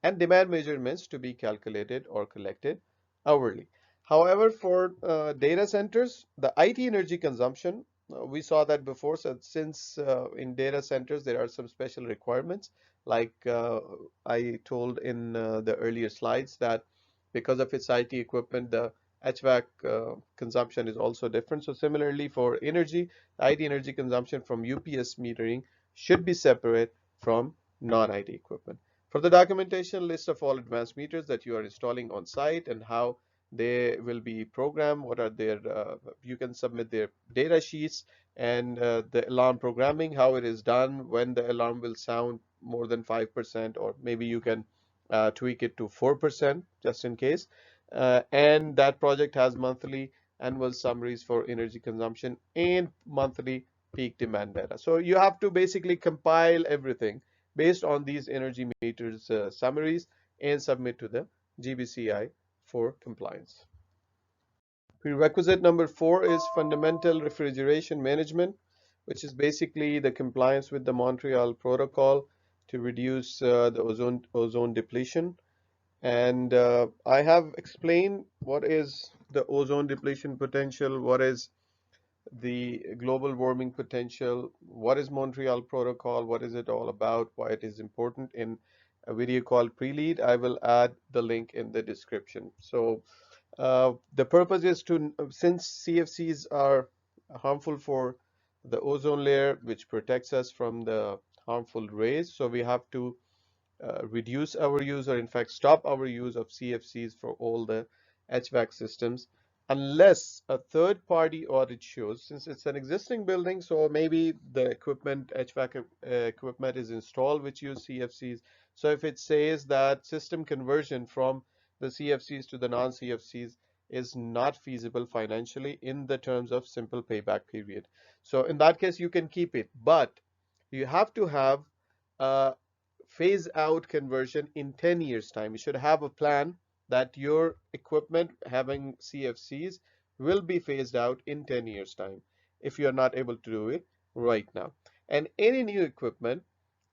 and demand measurements to be calculated or collected hourly. However, for data centers, the IT energy consumption, we saw that before. So since in data centers there are some special requirements, like I told in the earlier slides, that because of its IT equipment, the HVAC consumption is also different. So similarly for energy, IT energy consumption from UPS metering should be separate from non-IT equipment. For the documentation, list of all advanced meters that you are installing on site and how they will be programmed, what are their, you can submit their data sheets, and the alarm programming, how it is done, when the alarm will sound more than 5%, or maybe you can tweak it to 4% just in case. And that project has monthly annual summaries for energy consumption and monthly peak demand data. So you have to basically compile everything based on these energy meters summaries and submit to the GBCI for compliance. Prerequisite number 4 is fundamental refrigeration management, which is basically the compliance with the Montreal protocol to reduce the ozone depletion. And I have explained what is the ozone depletion potential, what is the global warming potential, what is Montreal Protocol, what is it all about, why it is important, in a video called Pre-Lead. I will add the link in the description. So the purpose is to, since CFCs are harmful for the ozone layer, which protects us from the harmful rays, so we have to reduce our use, or in fact stop our use of CFCs for all the HVAC systems, unless a third party audit shows, since it's an existing building, so maybe the equipment, HVAC equipment is installed which use CFCs. So if it says that system conversion from the CFCs to the non-CFCs is not feasible financially in the terms of simple payback period, so in that case you can keep it, but you have to have a phase out conversion in 10 years time. You should have a plan that your equipment having CFCs will be phased out in 10 years time if you are not able to do it right now. And any new equipment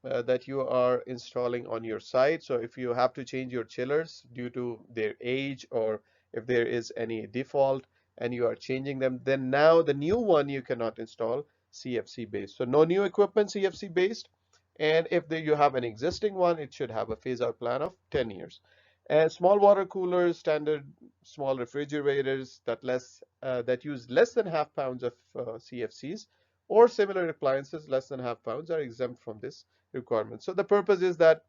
that you are installing on your site. So if you have to change your chillers due to their age, or if there is any default and you are changing them, then now the new one you cannot install CFC based. So no new equipment CFC based. And if you have an existing one, it should have a phase out plan of 10 years. And small water coolers, standard small refrigerators that use less than half pounds of CFCs, or similar appliances less than half pounds, are exempt from this requirement. So the purpose is that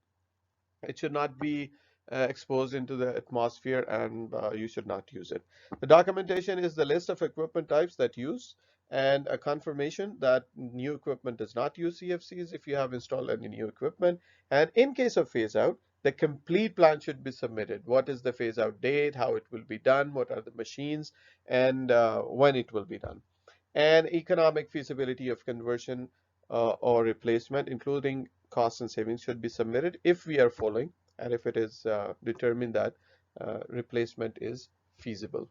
it should not be exposed into the atmosphere, and you should not use it. The documentation is the list of equipment types that use, and a confirmation that new equipment does not use CFCs if you have installed any new equipment. And in case of phase out, the complete plan should be submitted. What is the phase out date, how it will be done, what are the machines, and when it will be done. And economic feasibility of conversion or replacement, including costs and savings, should be submitted if we are following, and if it is determined that replacement is feasible.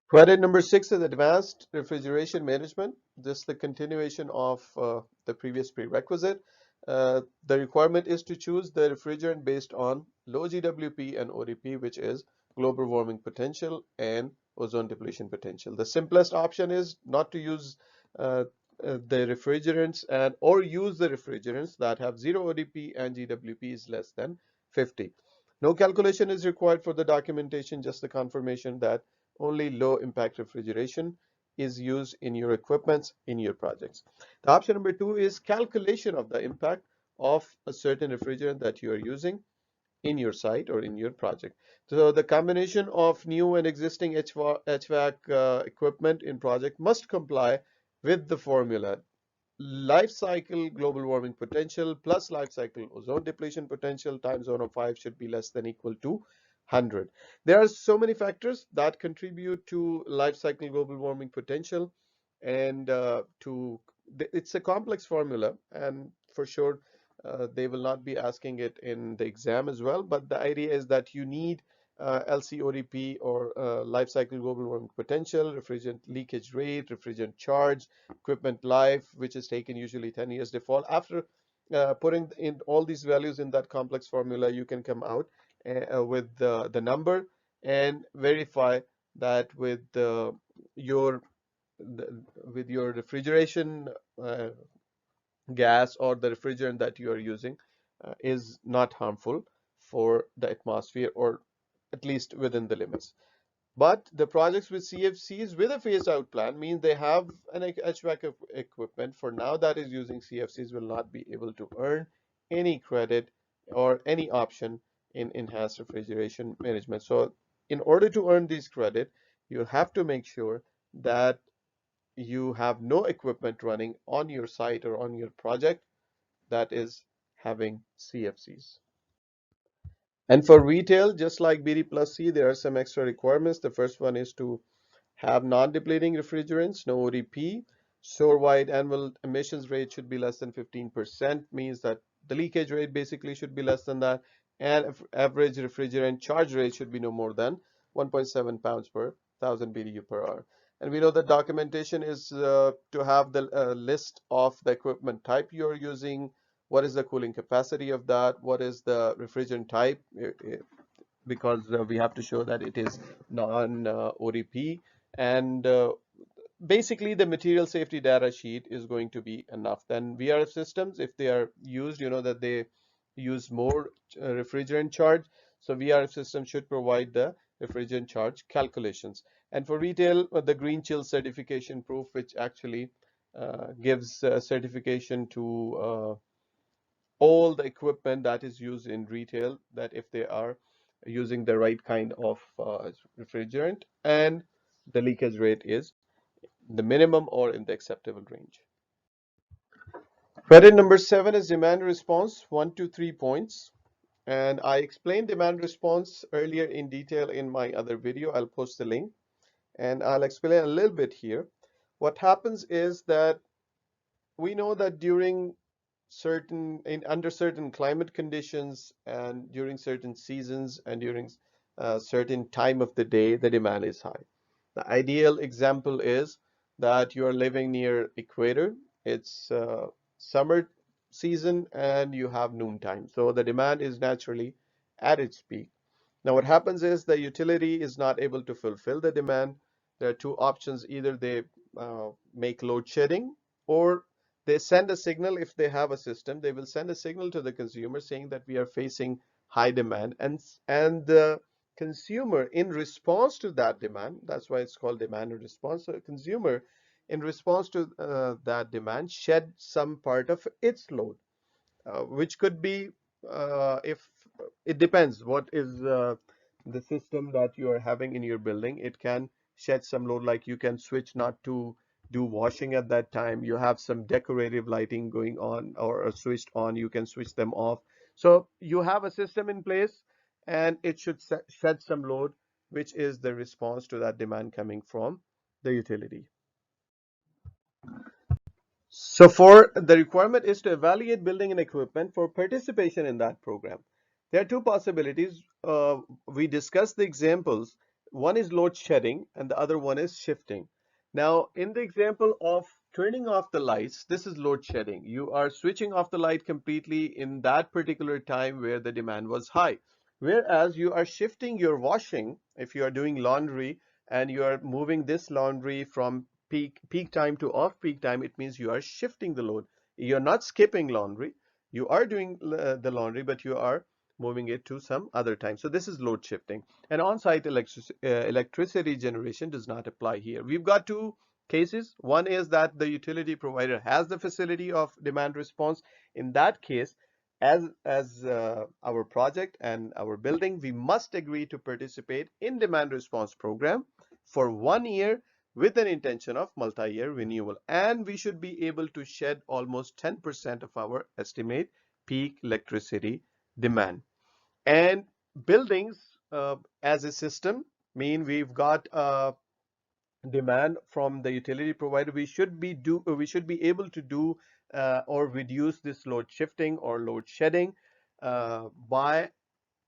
Credit number 6 is advanced refrigeration management. This is the continuation of the previous prerequisite. The requirement is to choose the refrigerant based on low GWP and ODP, which is global warming potential and ozone depletion potential. The simplest option is not to use the refrigerants or use the refrigerants that have zero ODP and GWP is less than 50. No calculation is required for the documentation, just the confirmation that only low impact refrigeration is used in your equipments, in your projects. The option number 2 is calculation of the impact of a certain refrigerant that you are using in your site or in your project. So the combination of new and existing HVAC equipment in project must comply with the formula: life cycle global warming potential plus life cycle ozone depletion potential times 105 should be less than equal to 100. There are so many factors that contribute to life cycle global warming potential, and it's a complex formula, and for sure they will not be asking it in the exam as well. But the idea is that you need LCODP, or life cycle global warming potential, refrigerant leakage rate, refrigerant charge, equipment life, which is taken usually 10 years default. After putting in all these values in that complex formula, you can come out with the number and verify that with your with your refrigeration gas or the refrigerant that you are using is not harmful for the atmosphere, or at least within the limits. But the projects with CFCs with a phase out plan mean they have an HVAC equipment for now that is using CFCs will not be able to earn any credit or any option in enhanced refrigeration management. So in order to earn this credit, you have to make sure that you have no equipment running on your site or on your project that is having CFCs. And for retail, just like BD plus C, there are some extra requirements. The first one is to have non-depleting refrigerants, no ODP. Shore-wide annual emissions rate should be less than 15%, means that the leakage rate basically should be less than that. And average refrigerant charge rate should be no more than 1.7 pounds per 1000 BDU per hour. And we know that documentation is to have the list of the equipment type you're using, what is the cooling capacity of that, what is the refrigerant type, because we have to show that it is non-ODP, and basically the material safety data sheet is going to be enough. Then VRF systems, if they are used, you know that they use more refrigerant charge, so VRF system should provide the refrigerant charge calculations. And for retail, the green chill certification proof, which actually gives certification to all the equipment that is used in retail, that if they are using the right kind of refrigerant and the leakage rate is the minimum or in the acceptable range. Credit number 7 is demand response, 1 to 3 points. And I explained demand response earlier in detail in my other video. I'll post the link and I'll explain a little bit here. What happens is that we know that under certain climate conditions and during certain seasons and during certain time of the day, the demand is high. The ideal example is that you are living near equator. It's summer season and you have noon time. So the demand is naturally at its peak. Now what happens is the utility is not able to fulfill the demand. There are two options. Either they make load shedding, or they send a signal. If they have a system, they will send a signal to the consumer saying that we are facing high demand, and the consumer, in response to that demand, that's why it's called demand and response. So a consumer, in response to that demand, shed some part of its load, which could be, if it depends what is the system that you are having in your building. It can shed some load, like you can switch not to do washing at that time. You have some decorative lighting going on or switched on, you can switch them off. So you have a system in place, and it should shed some load, which is the response to that demand coming from the utility. So for the requirement is to evaluate building and equipment for participation in that program. There are two possibilities. We discussed the examples. One is load shedding and the other one is shifting. Now, in the example of turning off the lights, this is load shedding. You are switching off the light completely in that particular time where the demand was high. Whereas you are shifting your washing, if you are doing laundry and you are moving this laundry from peak time to off peak time, it means you are shifting the load. You're not skipping laundry. You are doing the laundry, but you are moving it to some other time. So this is load shifting. And on-site electricity generation does not apply here. We've got two cases. One is that the utility provider has the facility of demand response. In that case, as our project and our building, we must agree to participate in demand response program for 1 year with an intention of multi-year renewal, and we should be able to shed almost 10% of our estimate peak electricity demand. And buildings, as a system, mean we've got demand from the utility provider. We should be able to do or reduce this load shifting or load shedding by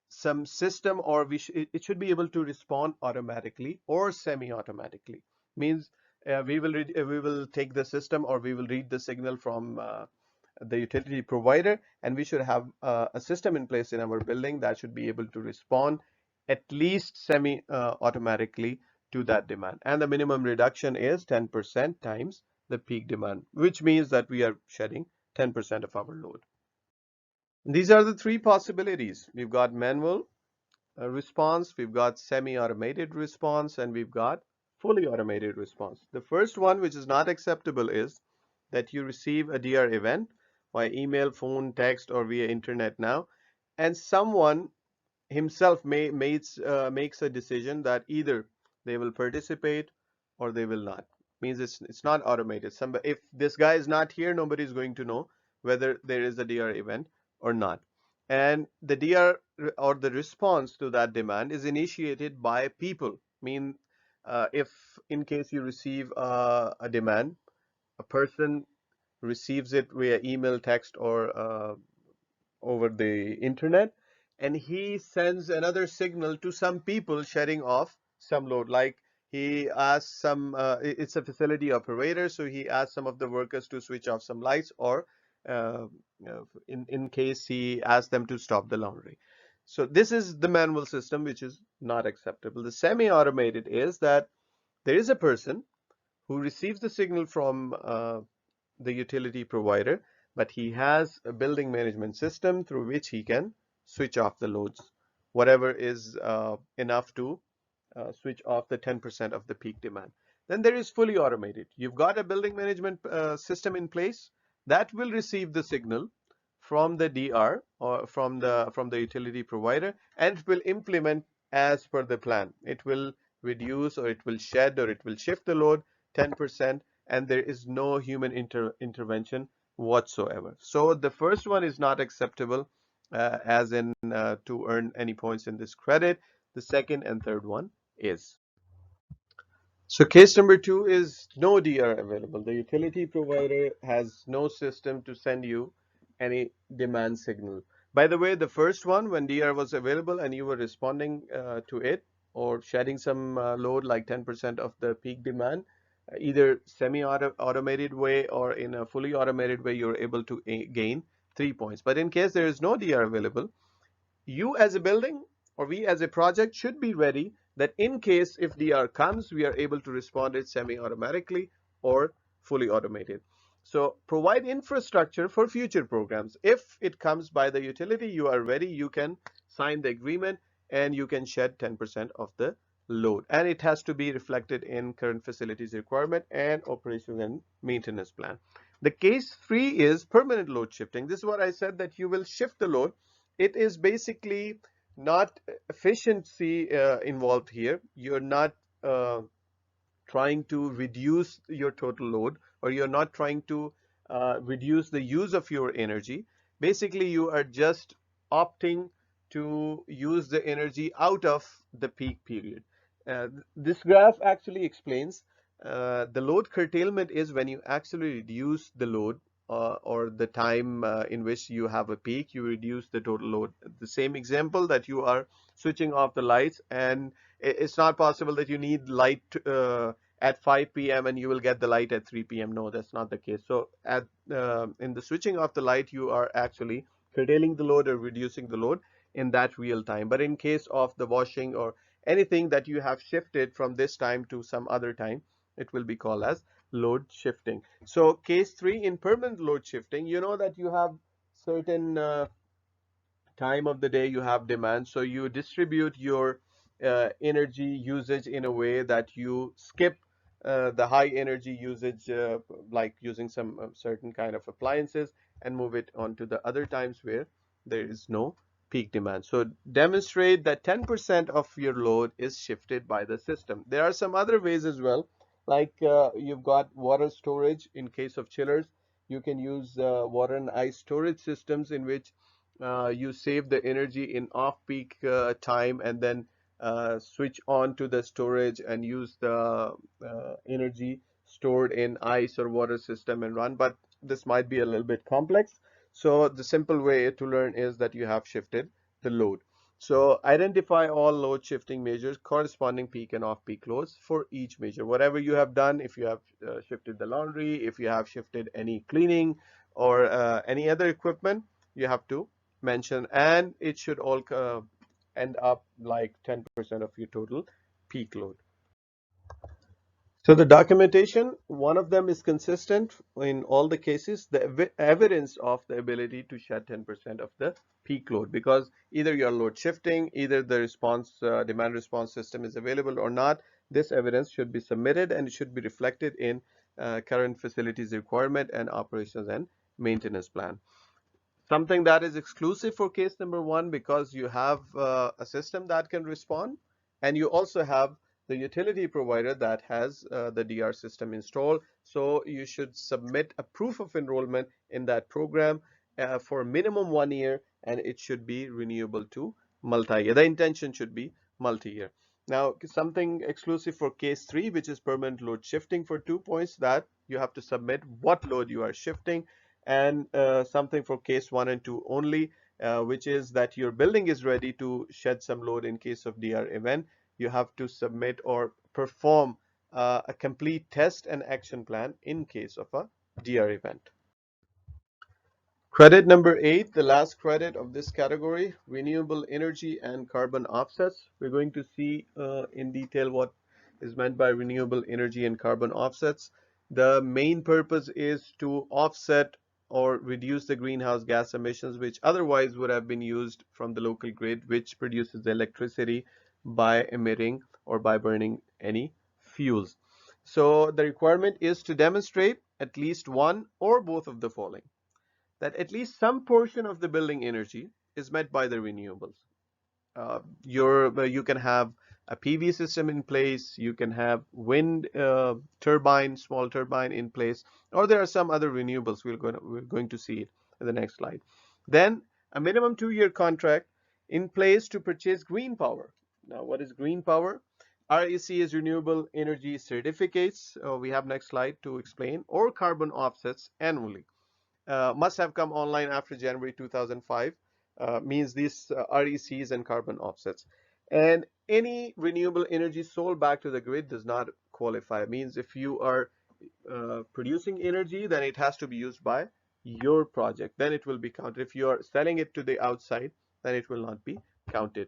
some system, or it should be able to respond automatically or semi-automatically. Means we will take the system, or we will read the signal from the utility provider, and we should have a system in place in our building that should be able to respond at least semi automatically to that demand. And the minimum reduction is 10% times the peak demand, which means that we are shedding 10% of our load. These are the three possibilities. We've got manual response, we've got semi-automated response, and we've got fully automated response. The first one, which is not acceptable, is that you receive a DR event via email, phone, text, or via internet now, and someone himself makes a decision that either they will participate or they will not. Means it's not automated. If this guy is not here, nobody is going to know whether there is a DR event or not. And the DR or the response to that demand is initiated by people. Mean if in case you receive a demand, a person receives it via email, text, or over the internet, and he sends another signal to some people shutting off some load. Like he asks it's a facility operator, so he asks some of the workers to switch off some lights, or uh, in case he asks them to stop the laundry. So this is the manual system, which is not acceptable. The semi-automated is that there is a person who receives the signal from the utility provider, but he has a building management system through which he can switch off the loads, whatever is enough to switch off the 10% of the peak demand. Then there is fully automated. You've got a building management system in place that will receive the signal from the DR or from the utility provider, and it will implement as per the plan. It will reduce, or it will shed, or it will shift the load 10%, and there is no human intervention whatsoever. So the first one is not acceptable, as in to earn any points in this credit. The second and third one is. So case number two is no DR available. The utility provider has no system to send you any demand signal. By the way, the first one, when DR was available and you were responding to it, or shedding some load like 10% of the peak demand, either semi-automated way or in a fully automated way, you're able to gain 3 points. But in case there is no DR available, you as a building or we as a project should be ready that in case if DR comes, we are able to respond it semi-automatically or fully automated. So provide infrastructure for future programs. If it comes by the utility, you are ready, you can sign the agreement and you can shed 10% of the load. And it has to be reflected in current facilities requirement and operation and maintenance plan. The case 3 is permanent load shifting. This is what I said, that you will shift the load. It is basically not efficiency involved here. You're not trying to reduce your total load, or you're not trying to reduce the use of your energy. Basically, you are just opting to use the energy out of the peak period. This graph actually explains the load curtailment is when you actually reduce the load or the time in which you have a peak, you reduce the total load. The same example that you are switching off the lights, and it's not possible that you need light at 5 p.m. and you will get the light at 3 p.m. No, that's not the case. So at in the switching off the light, you are actually curtailing the load or reducing the load in that real time. But in case of the washing or anything that you have shifted from this time to some other time, it will be called as load shifting. So case 3 in permanent load shifting, you know that you have certain time of the day you have demand, so you distribute your energy usage in a way that you skip the high energy usage, like using some certain kind of appliances, and move it on to the other times where there is no peak demand. So demonstrate that 10% of your load is shifted by the system. There are some other ways as well, like you've got water storage. In case of chillers, you can use water and ice storage systems in which you save the energy in off-peak time and then switch on to the storage and use the energy stored in ice or water system and run. But this might be a little bit complex. So the simple way to learn is that you have shifted the load. So identify all load shifting measures corresponding peak and off-peak loads for each measure. Whatever you have done, if you have shifted the laundry, if you have shifted any cleaning or any other equipment, you have to mention, and it should all end up like 10% of your total peak load. So the documentation, one of them is consistent in all the cases, the evidence of the ability to shed 10% of the peak load, because either you're load shifting, either the response demand response system is available or not. This evidence should be submitted and it should be reflected in current facilities requirement and operations and maintenance plan. Something that is exclusive for case number 1, because you have a system that can respond, and you also have the utility provider that has the DR system installed. So you should submit a proof of enrollment in that program for minimum 1 year, and it should be renewable to multi-year. The intention should be multi-year. Now, something exclusive for case 3, which is permanent load shifting, for 2 points, that you have to submit what load you are shifting, and something for case 1 and 2 only, which is that your building is ready to shed some load in case of DR event. You have to submit or perform a complete test and action plan in case of a DR event. Credit number 8, the last credit of this category, renewable energy and carbon offsets. We're going to see in detail what is meant by renewable energy and carbon offsets. The main purpose is to offset or reduce the greenhouse gas emissions which otherwise would have been used from the local grid, which produces the electricity by emitting or by burning any fuels. So the requirement is to demonstrate at least one or both of the following: that at least some portion of the building energy is met by the renewables. You can have a PV system in place, you can have wind turbine, small turbine in place, or there are some other renewables. We're going to see it in the next slide. Then a minimum 2-year contract in place to purchase green power. Now, what is green power? REC is renewable energy certificates. We have next slide to explain, or carbon offsets annually. Must have come online after January 2005, means these RECs and carbon offsets. And any renewable energy sold back to the grid does not qualify. It means if you are producing energy, then it has to be used by your project, then it will be counted. If you are selling it to the outside, then it will not be counted.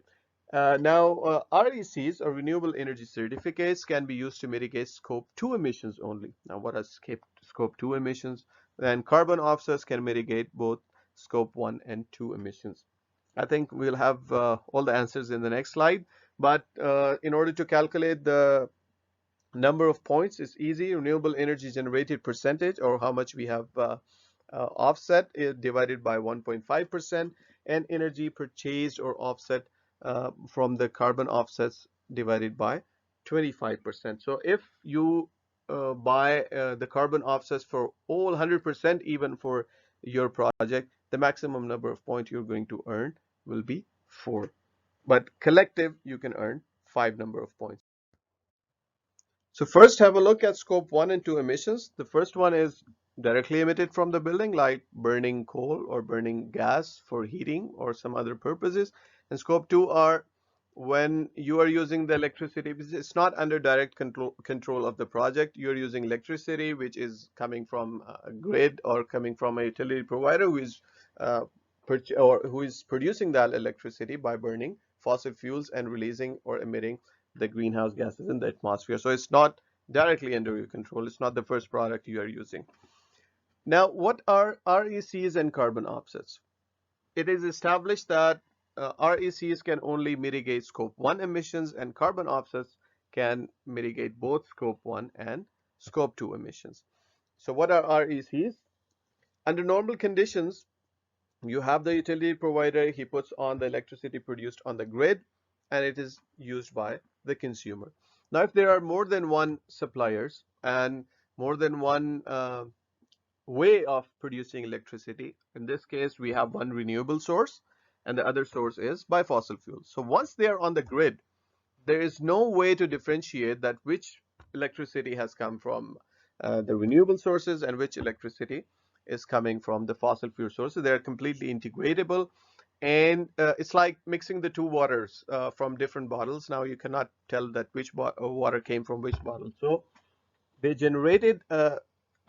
Now, RECs or renewable energy certificates can be used to mitigate scope 2 emissions only. Now, what are scope 2 emissions? Then carbon offsets can mitigate both scope 1 and 2 emissions. I think we'll have all the answers in the next slide, but in order to calculate the number of points is easy. Renewable energy generated percentage, or how much we have offset, is divided by 1.5%, and energy purchased or offset from the carbon offsets divided by 25%. So if you buy the carbon offsets for all 100%, even for your project, the maximum number of points you're going to earn will be 4. But collective, you can earn 5 number of points. So first have a look at scope 1 and 2 emissions. The first one is directly emitted from the building, like burning coal or burning gas for heating or some other purposes. And scope 2 are when you are using the electricity. It's not under direct control of the project. You're using electricity which is coming from a grid or coming from a utility provider who is producing that electricity by burning fossil fuels and releasing or emitting the greenhouse gases in the atmosphere. So it's not directly under your control. It's not the first product you are using. Now, what are RECs and carbon offsets? It is established that RECs can only mitigate scope 1 emissions, and carbon offsets can mitigate both scope 1 and scope 2 emissions. So what are RECs? Under normal conditions, you have the utility provider, he puts on the electricity produced on the grid, and it is used by the consumer. Now, if there are more than one suppliers and more than one way of producing electricity, in this case, we have one renewable source and the other source is by fossil fuels. So once they are on the grid, there is no way to differentiate that which electricity has come from the renewable sources and which electricity is coming from the fossil fuel sources. They are completely integratable, and it's like mixing the two waters from different bottles. Now you cannot tell that which water came from which bottle. So they generated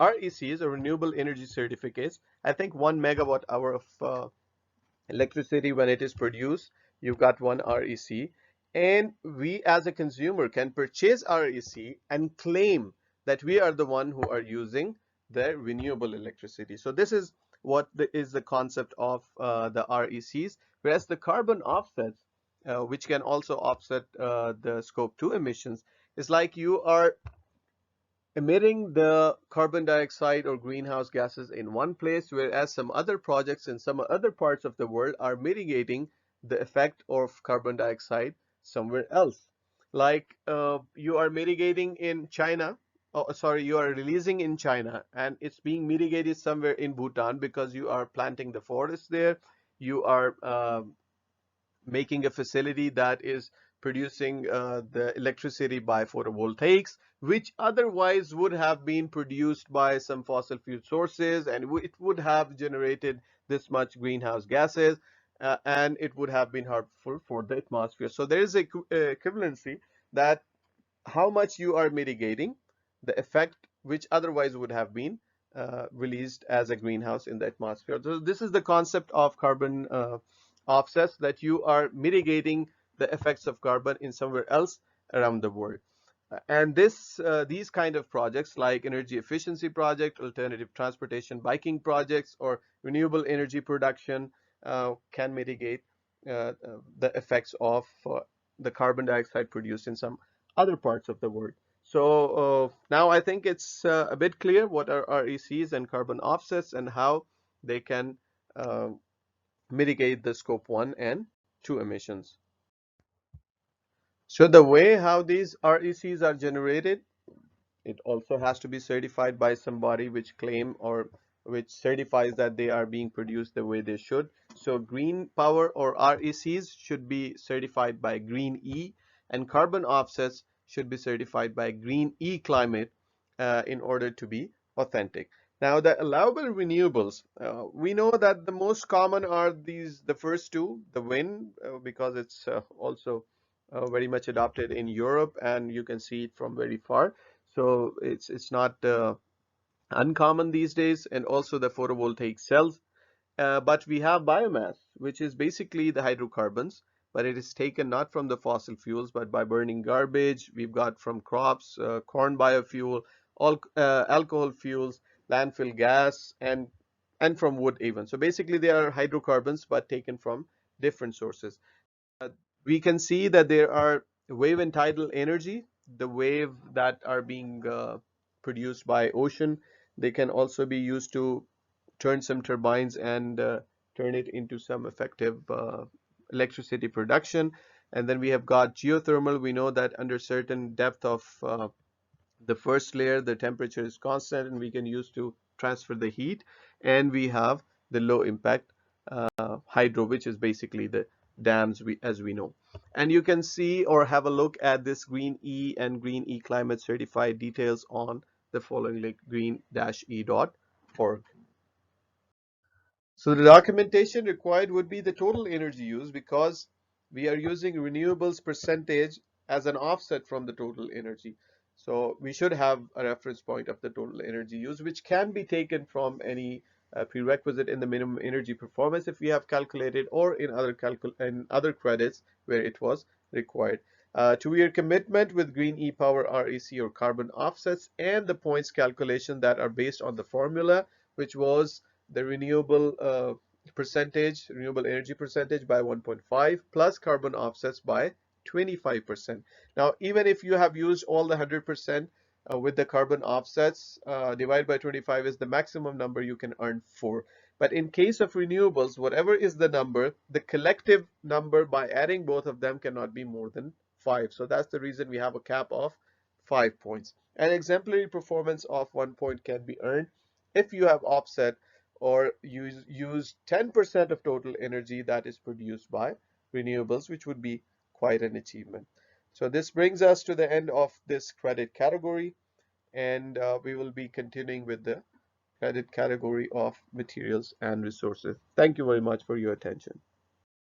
RECs, or renewable energy certificates. I think 1 megawatt hour of electricity, when it is produced, you've got one REC, and we as a consumer can purchase REC and claim that we are the one who are using the renewable electricity. So this is what is the concept of the RECs, whereas the carbon offsets, which can also offset the scope 2 emissions, is like you are emitting the carbon dioxide or greenhouse gases in one place, whereas some other projects in some other parts of the world are mitigating the effect of carbon dioxide somewhere else. Like you are mitigating in China, oh, sorry, you are releasing in China, and it's being mitigated somewhere in Bhutan because you are planting the forest there. You are making a facility that is producing the electricity by photovoltaics, which otherwise would have been produced by some fossil fuel sources, and it would have generated this much greenhouse gases, and it would have been harmful for the atmosphere. So there is a equivalency that how much you are mitigating the effect which otherwise would have been released as a greenhouse in the atmosphere. So this is the concept of carbon offsets, that you are mitigating the effects of carbon in somewhere else around the world. And these kind of projects like energy efficiency project, alternative transportation biking projects, or renewable energy production can mitigate the effects of the carbon dioxide produced in some other parts of the world. So now I think it's a bit clear what are RECs and carbon offsets and how they can uh, mitigate the scope 1 and 2 emissions. So the way how these RECs are generated, it also has to be certified by somebody which claim or which certifies that they are being produced the way they should. So green power or RECs should be certified by Green E, and carbon offsets should be certified by Green E Climate in order to be authentic. Now the allowable renewables, we know that the most common are the first two, the wind, because it's also very much adopted in Europe and you can see it from very far. So it's not uncommon these days, and also the photovoltaic cells. But we have biomass, which is basically the hydrocarbons, but it is taken not from the fossil fuels, but by burning garbage. We've got from crops, corn biofuel, all alcohol fuels, landfill gas, and from wood even. So basically, they are hydrocarbons, but taken from different sources. Uh, we can see that there are wave and tidal energy, the wave that are being produced by ocean. They can also be used to turn some turbines and turn it into some effective electricity production. And then we have got geothermal. We know that under certain depth of the first layer, the temperature is constant and we can use to transfer the heat. And we have the low impact hydro, which is basically the dams as we know. And you can see or have a look at this Green E and Green E climate certified details on the following link, green-e.org. So the documentation required would be the total energy use, because we are using renewables percentage as an offset from the total energy. So we should have a reference point of the total energy use, which can be taken from any prerequisite in the minimum energy performance if we have calculated, or in other credits where it was required. 2-year commitment with Green E-Power REC or carbon offsets, and the points calculation that are based on the formula, which was the renewable energy percentage by 1.5 plus carbon offsets by 25%. Now, even if you have used all the 100% with the carbon offsets, divided by 25 is the maximum number you can earn for. But in case of renewables, whatever is the number, the collective number by adding both of them cannot be more than 5. So that's the reason we have a cap of 5 points. An exemplary performance of 1 point can be earned if you have offset or use 10% of total energy that is produced by renewables, which would be quite an achievement. So this brings us to the end of this credit category, and we will be continuing with the credit category of materials and resources. Thank you very much for your attention.